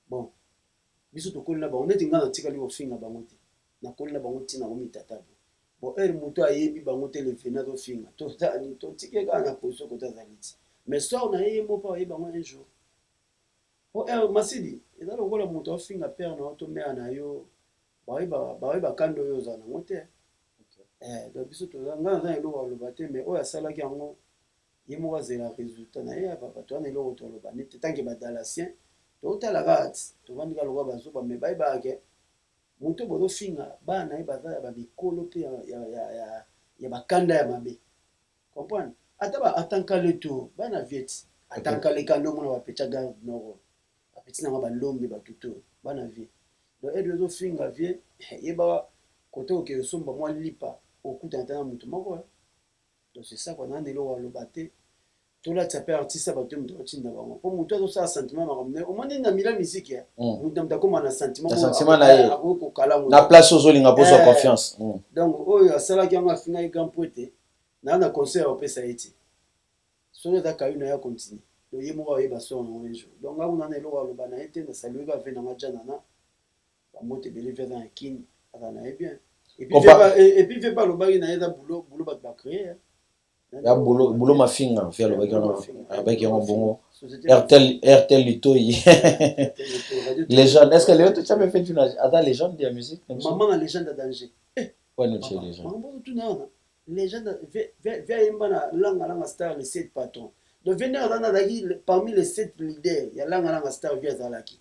bon biso tokoli na bango neti nga natikali kofinga bango te nakoli na bango ntina komitata bon ere moto ayebi bango te lefeni azofinga totike kaka na position kote azali ti mais soir na ye mo mpo ayebi bango un jour po Masidi eza lokola moto afinga père na yo to mare na yo bayeba kanda oyo ozala nango te donc biso toza ngai naza eloko aloba te mais oyo asalaki yango ye moko azela résultat na ye bato wana eloko toloba nete tanke badalasien totalaka ati tovandika lokola bazoba mais bayebake moto bozofinga bana na ye baza ya bamikolo mpe ya bakanda ya mabe comprendre ata atankale to bana vieti atankale kanda omona bapetya garde nord bapeti nanga balombe batuto bana vie donc ede ozofinga vie yeba kote okende osomba mwa lipa okutana ta na moto moko donc c'est ça kona eloko aloba te tolatisa mpe artiste ya bato moto atinda bango mpo moto azosala sentiment makambo ne omoni na mila misike moto akoma na sentiment na ye na place ozolinga mpozwa confiance donc oyo asalaki yango afingaki grand poete naa na conseil opesa ye ti soki eza kayu na ye acontinue donc ye moko ayeba sor nango un jour donc ngai kuna na eloko aloba na ye te nasalueki ave nanga janana bamoto ebele ve aza na kini aza na ye bien epuis ve balobaki na ye eza bulo bato bacreye ya boulot mafinga via le avec un bon RTL Litoyi légende. Est-ce que Léo tu as fait une légende de la musique maman la légende à danger ouais notre légende maman tout na légende via imbana langa star les 7 patrons donc venir là parmi les 7 leaders il y a langa star via Zalaki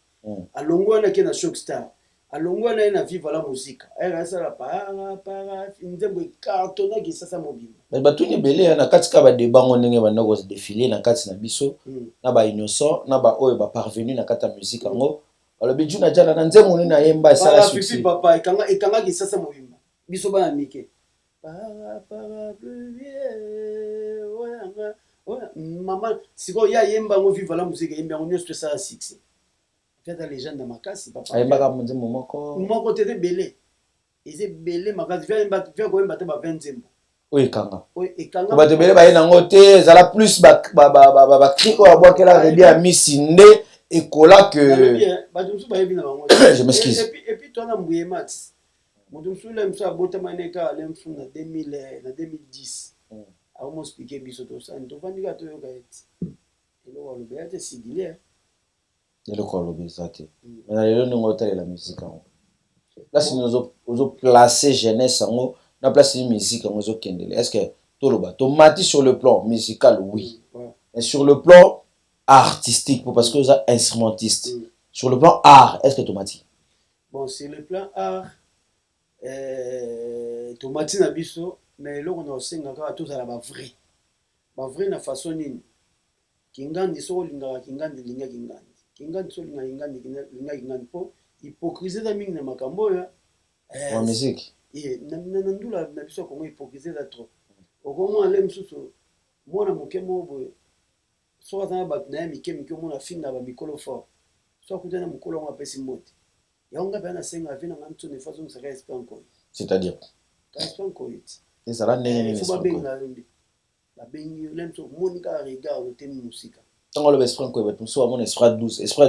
alongwa na kena shock star alongwa na vive la musique elle ça la para nzembo cartona qui ça mobile mais batu ni belé na katika ba débat ndenge banda ko défiler na kati na biso na ba innocent na ba oyo ba parvenu na kata musique ngo alobi juna jana na nzembo ni na yemba ça la succès papa ekanga qui ça mobile biso bana mike para maman siko ya yemba ngo vive la musique yemba ngo nyos ça succès fait la légende de makasi papa ayemba ka nzembo moko tete belé eze belé makasi via ko yemba te ba 20 nzembo oui kanga ekanga bato belé ba yena ngote zala plus ba kriko ya bwakela rebi ya misinde ekola que bato musu ba yebina bango je m'excuse et puis toi na mbuye max moto musu le musu abota maneka le musu na 2010 akomo expliquer biso to ça to vandika to yoka eti elo wa lobe ate sigile eloko alobi eza te na lelo ndenge otalela musique yango place ozo placer jeunesse yango na place ni musique yango ezokendele est ce que toloba tomati sur le plan musical oui mais sur le plan artistique parce que oza instrumentiste sur le plan art est ce que tomati bon sur le plan art tomati na biso mais eloko na osengaka tozala bavrai na façon nini kingandi so olingaka kingandi linga kingandi so olinga linga kingandi mpo hypocrisie eza mingi na makambo oyo wa musique na ndula na biso ya kongo hypocrisie eza trop okomona le mosusu mwana moke moko boye soki aza na bato na ye mike omona finga bamikolo fort so akuta na mokolo yango apesi mbote yango ngape ya nasenga avi na nga ntone fa zongisaka esprit nkoyi c'est-à-dire ka esprit nkoyi ti ezala ndenge nini fo babengi le mosusu omoni kaka regard otemi mosika ntango aloba esprit nkoyi bato mosusu bamona esprit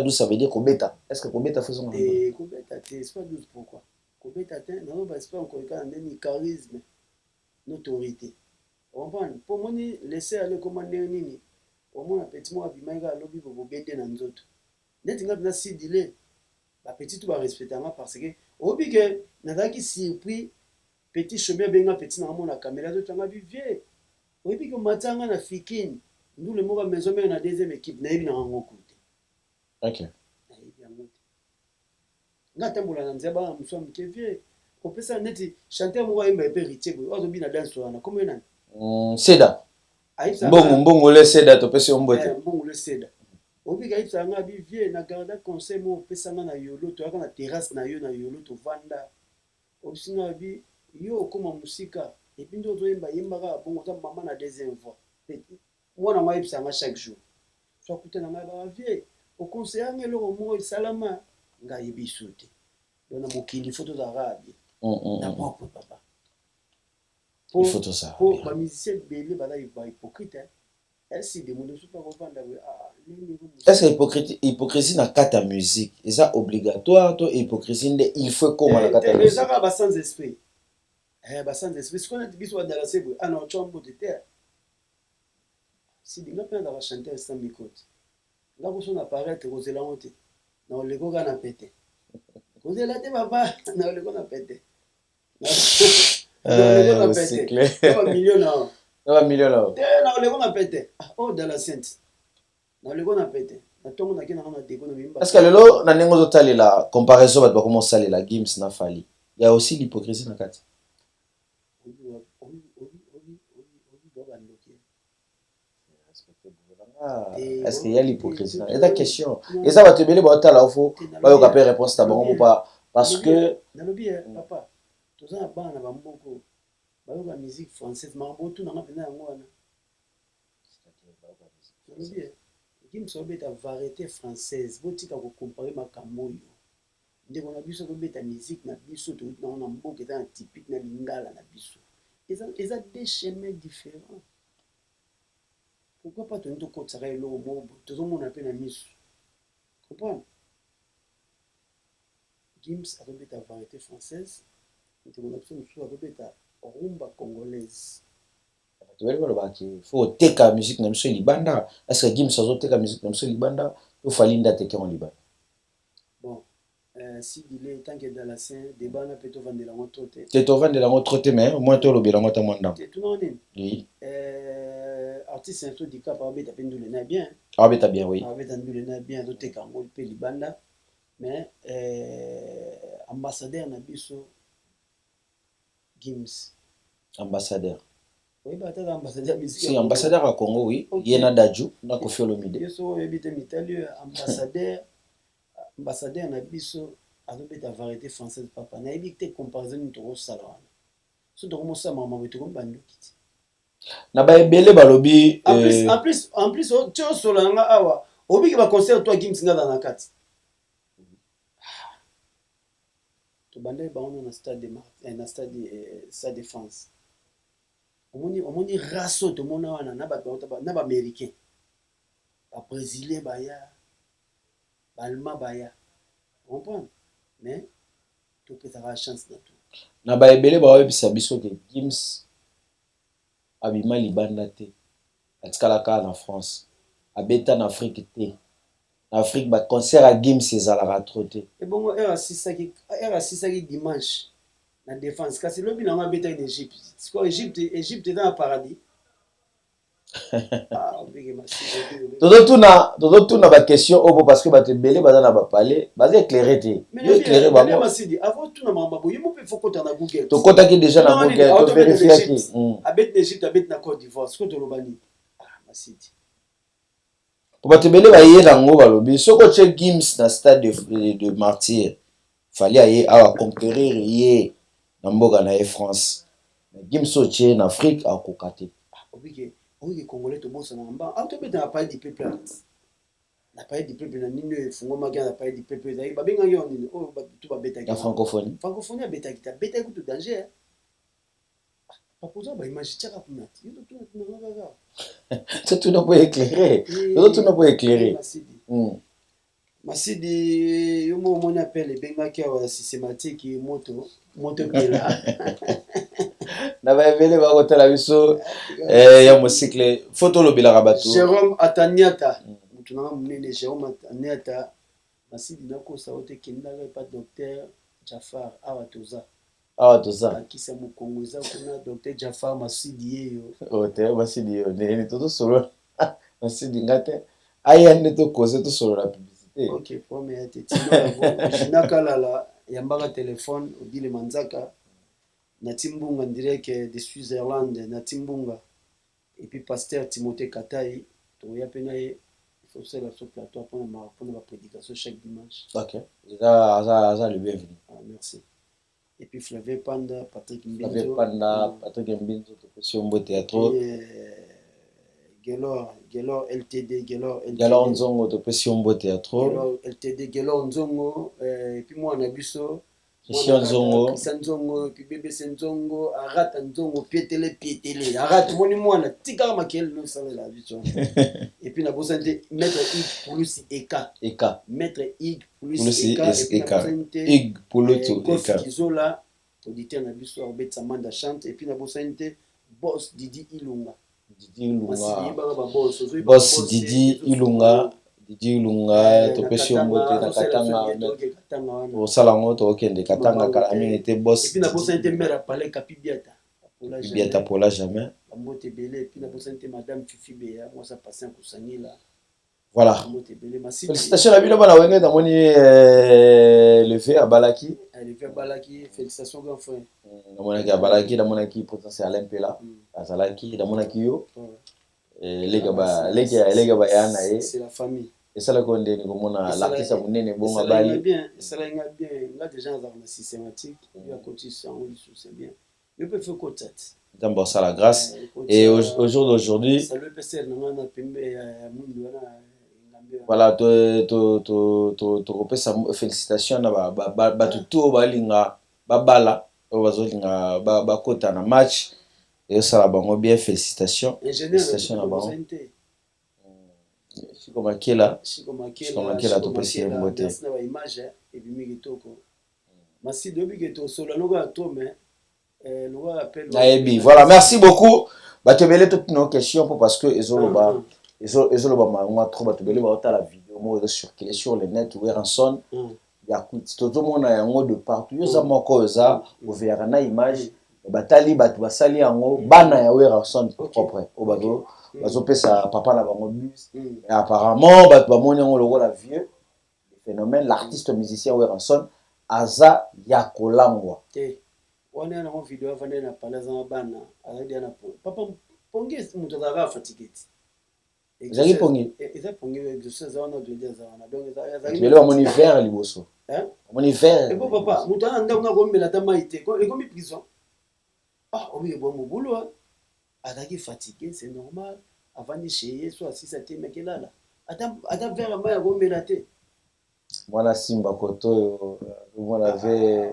douce ça veut dire kobeta est ce que kobeta fozonga kobeta te esprit douce pourquoi kobeta te nazoba esprit nkoyi kaka ndeni charisme notoriété comprendre mpo moni laisser aller koma ndenge nini omona petit moko abimaki kaka alobi bobende na nzoto neti nga mpena sidile bapetit to barespectanga parce que oyebi ke nazalaki surpris petit chemin abenga petit nanga mona kamera azotanga bivie oyebi ke omatanga na fikine ndule moko maison moko na deuxième équipe nayebi nanga ngoko te nayebi yango te nga tambola na nzela bana mosu ya moke vie kopesa neti chanteur moko ayemba epe ritie boye azobi na danse wana komo ye nani seda mbongo le seda topesi yo mbote mbongo le seda obika ayebisaka nga abi vie na garda conseil moko opesanga na yolo toyaka na terrasse na yolo tovanda obisinga abi yo okóma mosika epi nde ozoyemba yembaka bongo oza mama na deuxième voix mwana ngo ayebisaka nga chaque jour so akuta na ngai baka vie okonseyanga eloko moko esalama nga ayebi so te don na mokili fo tozalaka bien na propre papa po bamusicien ebele baza bahypocrite esi de moto soki akovanda est-ce que hypocrisie na kati ya musique eza obligatoire to hypocrisie nde il faut ekóma na kati ya musique ezaka basans esprit basans esprit sikoyo neti biso badala se boye ana otya mbote te sidinga mpe azala bachanteur sans micro te nga koso na paraître kozelango te na oleko kaka na pete kozela te papa na oleko na pete c'est clair million te na oleko na pete oh dans la sainte na oleko na pete na ntongo nake nanga na deko na bimba parce que lelo na ndenge ozotalela comparaison bato bakoma osalela gims na fali ya aussi l'hypocrisie na kati est-ce qu'il y a l'hypocrisie eza question eza bato ebele baotala ofo bayoka mpe réponse na bango mopa parce que nalobi papa toza na bana na bamboko bayoka musique française makambo otunanga mpena yango wana nalobi gims obeta variété française botika kocompare makambo oyo ndeko na biso tobeta musique na biso touti nango na mboka eza na typique na lingala na biso eza des chemins différents pourquoi pas toni tokotisaka eloko moko tozomona mpe na miso comprendre gims azobeta variété française ndeko na biso mosusu azobeta rumba congolaise Il faut teka musique na biso libanda. Est-ce que Gims azo teka musique na biso libanda? Il faut linda teka en libanda. Bon, si il est tant que dans la scène, débat na peut vendre la moto. Tu te vendre la moto mais moins to lobi la moto mwanda. Tout non Oui. Artiste info du cap abeta pendule na bien. Abeta bien oui. Abeta pendule na bien do teka ngol pe libanda. Mais ambassadeur na biso Gims. Ambassadeur. Oui, bah t'as ambassadeur musique. Si ambassadeur à Congo oui. Okay. Yena Daju na Koffi Olomide. Biso ebite mitali ambassadeur na biso azobeta variété française papa. Na ebite comparaison to salon. So to mo sa mama to banduki. Na ba ebele balobi en plus tu solanga awa. Obi ba concert toi Gims nga na kati. To bande ba on na stade de Marseille, na stade de France. Omoni raso to mona wana na ba américain. Ba brésilien baya. Ba allemand baya. Comprendre? Mais to peut avoir chance na tout. Na ba ebele ba webisa biso ke Gims abima libanda te. Atikala ka na France. Abeta na Afrique te. En Afrique, bah, concert à Gims, c'est à la ratroté. Et bon, R6 dimanche, la défense. Parce que le bilan a bêté d'Égypte. C'est quoi Égypte est dans un paradis. Ah, Tout na ba question obo parce que ba te belé ba na ba parler, ba éclairer té. Yo éclairer ba moi. Avant tout na mamba boye mo pe faut ko na Google. To kota ki déjà na Google, to vérifier ki. Abet d'Égypte, abet na Côte d'Ivoire, ce que to lobani. Ah, Masidi. Pour batebele ba yé dango balobi soko che Gims na stade de Martyr fallait aller à conquérir yé na mboka na France. Gims oche na Afrique a kokate. Oui congolais to bossa na mba. Ah to beta na pays du peuple. Na pays du peuple na nino fungo maga na pays du peuple. Ba benga yo nini o to ba beta la francophonie. Francophonie beta kita beta ko to danger. Pas ba image tchaka punati. Yo to na gaga. Tu n'as pas éclairé. Tu n'as pas éclairé. Masidi, yo mo mona appelle benga ki wa systématique moto pela. Na ba vele ba kotala biso ya mosikle photo lobela rabatu. Jérôme Ataniata. Mutu na munene Jérôme Ataniata. Masidi na ko sa ote kenda pas docteur Jafar Awatoza. Ah, tout ça. Qui c'est mon Congolais, on a docteur Jafar Masidi. Oh, t'es Masidi, n'est tout solo. Masidi, ngate. Aya ne to cause tout solo la publicité. Ok, premier tétino. Je n'ai qu'à la yambara téléphone, au dit le Manzaka. Natimbunga direct de Switzerland, Natimbunga. Et puis pasteur Timothée Kataï. Tu y a peine il faut faire sur plateau pour la prédication chaque dimanche. Ok. Ça le bienvenu. Ah, merci. Et puis Flavie Panda, Patrick Mbinzo. Flavie Panda, Patrick Mbinzo, Topesiombo Théâtre. Gelor LTD, Gelor Nzongo, Topesiombo Théâtre. Gelor LTD, Gelor Nzongo. Et puis moi, on a vu ça. Christian Nzongo. Christian Nzongo, puis BBC Nzongo, Arata Nzongo, Pietele. Arata, moi, on a tika makel, non, ça la vie. Et puis, on a besoin de Maître Ig plus Eka. Maître Ig plus Eka. Ig plus Eka. Kizola, auditeur, on a vu ça, Robert Samanda chante. Et puis, on a besoin de Boss Didi Ilunga. Boss Didi Ilunga. Didi Ilunga, Topesiombo na Katanga. Au salon, to okende Katanga, Kalamine était boss. Et puis, on a besoin de Mère Palais Kapibiata. Biata pour la jamais. Et puis, on a besoin de Madame Fifi Béa. Moi, ça passe un cousani là. Voilà. Félicitations à Bilo Balawenge dans mon levé à Balaki. Levé à Balaki, félicitations grand frère. Dans mon à Balaki, dans mon équipe potentiel Alain Pela. À Salaki, dans mon yo. Les gars, yana. C'est la famille. Et ça la condé ni comme on a la qui ça munene bon à Bali. Bien, ça la bien. Là déjà dans la systématique, il y a côté ça c'est bien. Je peux faire côté. D'abord ça la grâce et au jour d'aujourd'hui. Ça le PC non on a pembe mundu wana. Voilà, to repesa félicitations na ba tuto balinga babala bazolinga bakota na match et ça la bango bien félicitations na bango Shikomakela to pesi mbote na ba image et bimi kitoko Masidi obi keto solo logo atome logo appel voilà merci beaucoup batebele toute nos questions pour parce que ezoloba mangwa trop batebele ba ota la vidéo mo de circuler sur le net ou ranson ya kuti toto mona yango de partout yo za moko za ouvert na image batali batu basali yango bana ya we ranson propre obazo bazo pesa papa na bango bus et apparemment batu ba moni yango lokola vieux le phénomène l'artiste musicien we ranson aza ya kolangwa wana na video avane na palaza bana azadi na papa pongezi mutu azaba fatigué ezali pongi eza pongi exercice wana de dire ça wana donc ezali bele ba moni vert liboso moni vert et papa mutu anda na komela ta maite ko ekomi prison obi bon boulot azaki fatigué c'est normal avani chez soit si ça te mekelala ata vers ma ya komela te mwana simba koto mwana ve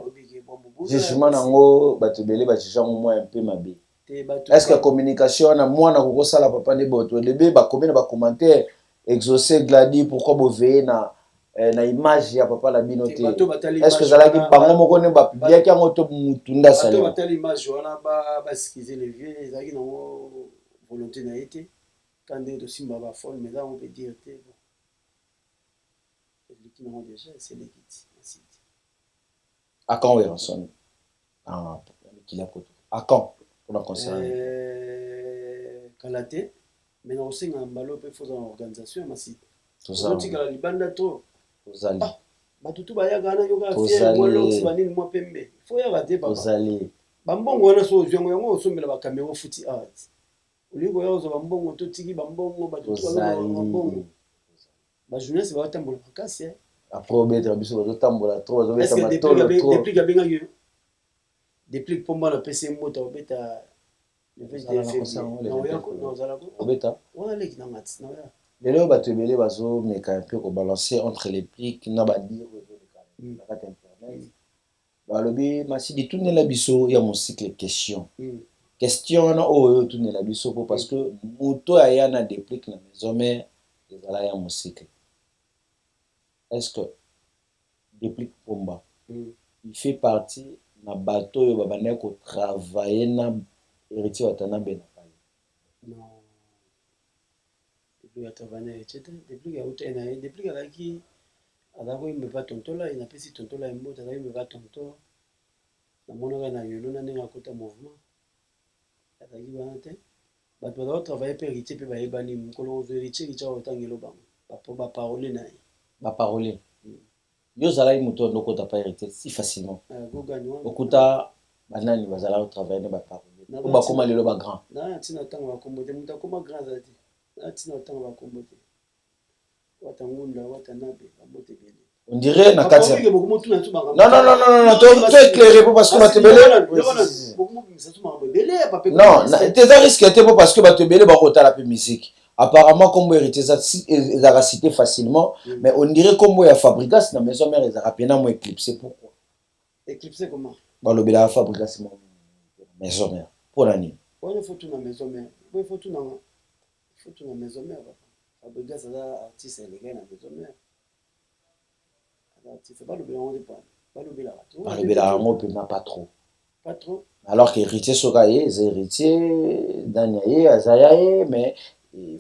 jugement nango batebele ba jugement moi un peu mabe est-ce que communication na mwana ko sala papa ne boto debe ba combien ba commentaire exaucer gladi pourquoi bo veiller na image ya papa la binote est-ce que zalaki bango moko ne ba publier ki ngoto mutunda sala to batali image wana ba skizer les vieux ezaki nango volonté na été quand de simba ba folle mais là on peut dire te bon déjà c'est l'équipe à quand on sonne qu'il a koto à quand pour la concert kalate mais na osenga mbalo pe faut en organisation masi tozali tika libanda to tozali batutu bayaga na yoga fier molo sibanini mo pembe faut ya bate papa tozali bambongo wana so ozongo yango osombela ba camera futi art uliko yazo bambongo to tiki bambongo batutu bambongo ba jeunesse ba tambola pakasi après obeta biso bazotambola trop bazobeta matolo trop depuis kabenga yo depuis pomba na PC mota obeta le fait de obeta wana leki na ngati na ya lelo bato ebele bazomeka un peu kobalancer entre les pliques na badire na kati internet balobi masidi tunela biso ya mocycle question wana oyo tunela biso po parce que moto aya na déplique na maison mère ezala ya mocycle est-ce que déplique pomba il fait partie na bato oyo babandaki kotravaille na héritier watana bena non depuis atavana etc depuis ya utena depuis alaki azako imbe pas tontola ina pesi tontola imbo azako imbe pas tonto na mona na yolo na nenga kota mouvement azaki bana te bato bazako travailler pe héritier pe bayebani mukolo ozo héritier ki cha otangelo bango ba parole na ye ba parole yo zalaki moto ndokota pa héritier si facilement okuta banani bazala travailler na ba parole ko bakoma lelo ba grand na tina tanga bakombote muta koma grand zati na tina tanga bakombote watangunda watanabe bamote bele on dirait na kati non to éclairer parce que batebele non tes risques te parce que batebele ba kotala pe musique apparemment comme héritier ça ezaka cité facilement mais on dirait comme ya Fabrikas na maison mère ezaka pena mo éclipsé pourquoi éclipsé comment balobela Fabrikas mo maison mère pour l'année on faut tout na maison mère il faut tout na maison mère Fabrikas là artiste les gars na maison mère artiste balobela on pas balobela ngo pe na pas trop alors que héritier sokaye c'est héritier daniaye azayaye mais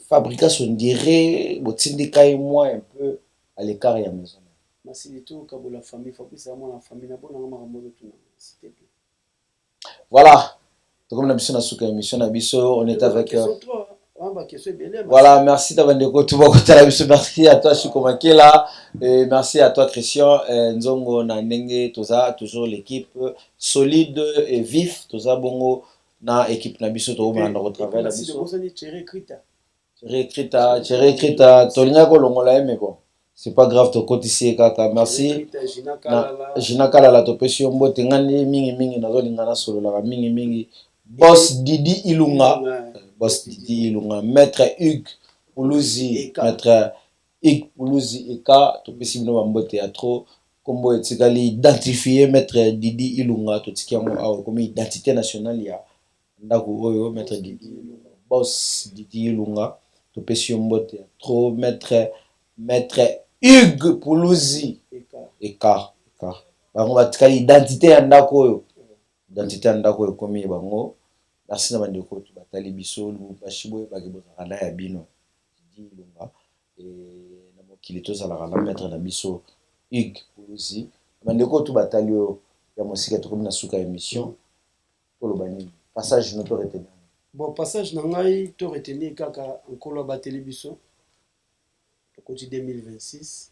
Fabrikas on dirait botindika et moi un peu à l'écart ya maison masili to kabola famille Fabrice à moi la famille na bona ngama ngamo tout s'il te plaît voilà comme la mission na suka émission na biso on est avec voilà merci d'abandeko tout bakotala biso merci à toi Chiko Makela et merci à toi Christian Nzongo na ndenge toza toujours l'équipe solide et vif toza bongo na équipe na biso to bana na travail na biso Rekrita tolinga ko longola eme ko c'est pas grave to kotisi kaka merci Jina Kalala to pesi mbote ngani mingi nazolinga na solo la mingi boss Didi Ilunga maître Hugues Poulouzi maître Hugues Poulouzi eka to pesi bino mbote ya trop kombo etikali identifier maître Didi Ilunga to tikiamo awo comme identité nationale ya ndako oyo maître Didi Ilunga boss Didi Ilunga to pesi mbote ya trop maître Hugues Poulouzi eka bango batikali identité ya ndako oyo komi bango merci na bandeko to batali biso Lubumbashi bakebozaka na ya bino Didi Lunga et na mokili tozalaka na maître na biso Hugues Pulusi bandeko to batali oyo ya mosika tokomi na suka émission toloba nini passage no to retenir bon passage na ngai to retenir kaka nkolo bateli biso tokoti 2026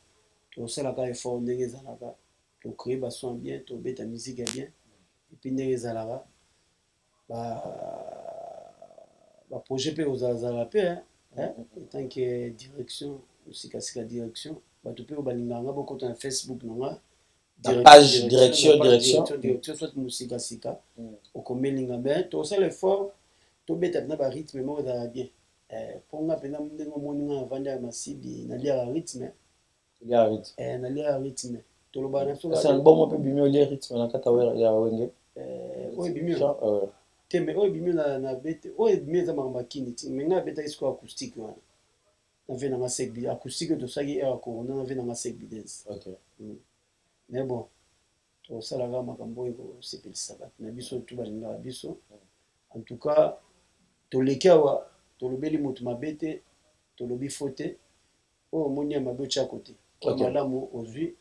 tosalaka effort ndenge ezalaka tocrée bason bien tobeta musique ya bien epuis ndenge ezalaka baprojet mpe ozalazala mpe tant que direction osikasika direction bato mpe balinganga bokota na Facebook na nga page direction soit mosikasika okomelinga bien tosala effort tobeta mpena barythme moko ezala bien mpo nga mpena ndenge omoni nga navandi ya masidi naliaka rythme naliaka rythme tolobaka na biso bon mpe bimi olie rythme na kata ya wenge oyo bimi te mais oyo bimi na bete oyo bimi eza makambo akini ti mais nga abetaki sikoyo acoustique wana nave nanga sek bidance acoustique oyo tosaki air corona nave nanga sek bidance mais bon tosalaka makambo oyo kosepelisa bato na biso tu balingaka biso en tout cas toleki awa tolobeli moto mabe te tolobi fo te oyo omoni ya mabe otya kote malamu ozwi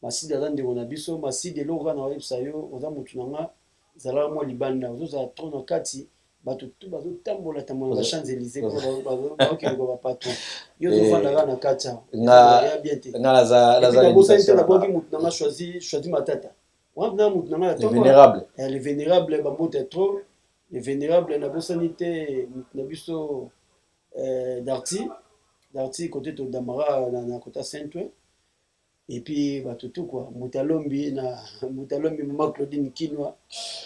masidi aza ndeko na biso masidi eloko kaka na oyebisa yo oza motu na nga ezalaka mwa libanda ozozala tro na kati bato tu bazotambola tambola na champs élysées baokendeka bapatron yo ozofanda kaka na kati awa bien te nabosani te nabwaki motu na nga choisi matata wana mpena motu na nga le vénérable bambota trop le vénérable nabosani te motu na biso darti kote todamara na kota saint-ouen et puis bato tu quoi mutalombi mama Claudine Kinwa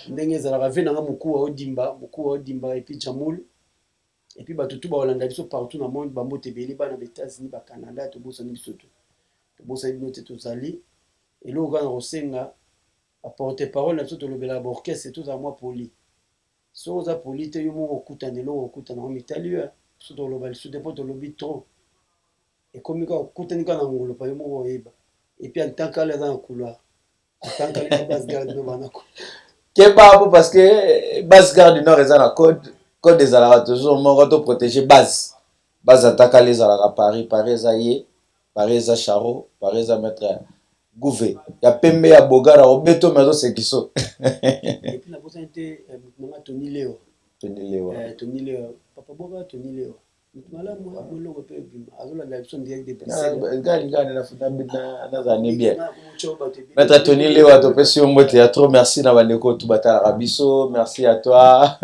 ndenge ezalaka ve nanga mokuwa odimba et puis Jamoul et puis bato tu baolanda biso partout na monde bambote ebele bana ba États-Unis ba Canada tobosani biso tobosani bino te tozali eloko kaka na kosenga aporte parole na biso tolobela baorchestre tozala mwa poli so oza poli te yo moko okutana eloko okutana ngo mitali so toloba lisusu te mpo tolobi trop ekomi kaka okutani kaka na ngolo pa yo moko oyeba et puis en tant qu'elle est dans le couloir en tant qu'elle est basse garde no bana ko keba parce que basse garde du nord est dans la code des alara toujours moko to protéger base ataka les alara Paris aye Paris a Charo Paris a maître Gouvé ya pembe ya bogara obeto mezo sekiso et puis la bossa était mama Tony Leo papa boga Tony Leo malamu abolo pe bima azola la option direct de personne gani na futa na zane bien maître Tony Leo atopesi mbote ya trop merci na bandeko tu batala rabiso merci à toi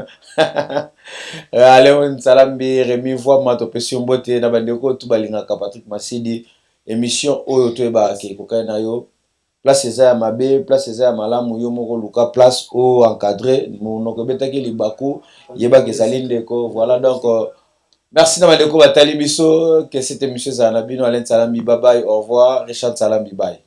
allez on salambi Rémi voix ma topesi mbote na bandeko tu balingaka Patrick Masidi émission oyo to eba ke kokai na yo place eza ya mabe place eza ya malamu yo moko luka place o encadré monoko betaki libaku yeba ke sali ndeko voilà donc merci na bandeko batali biso que cette émission za na bino Alain Salambi bye bye au revoir Richard Salambi bye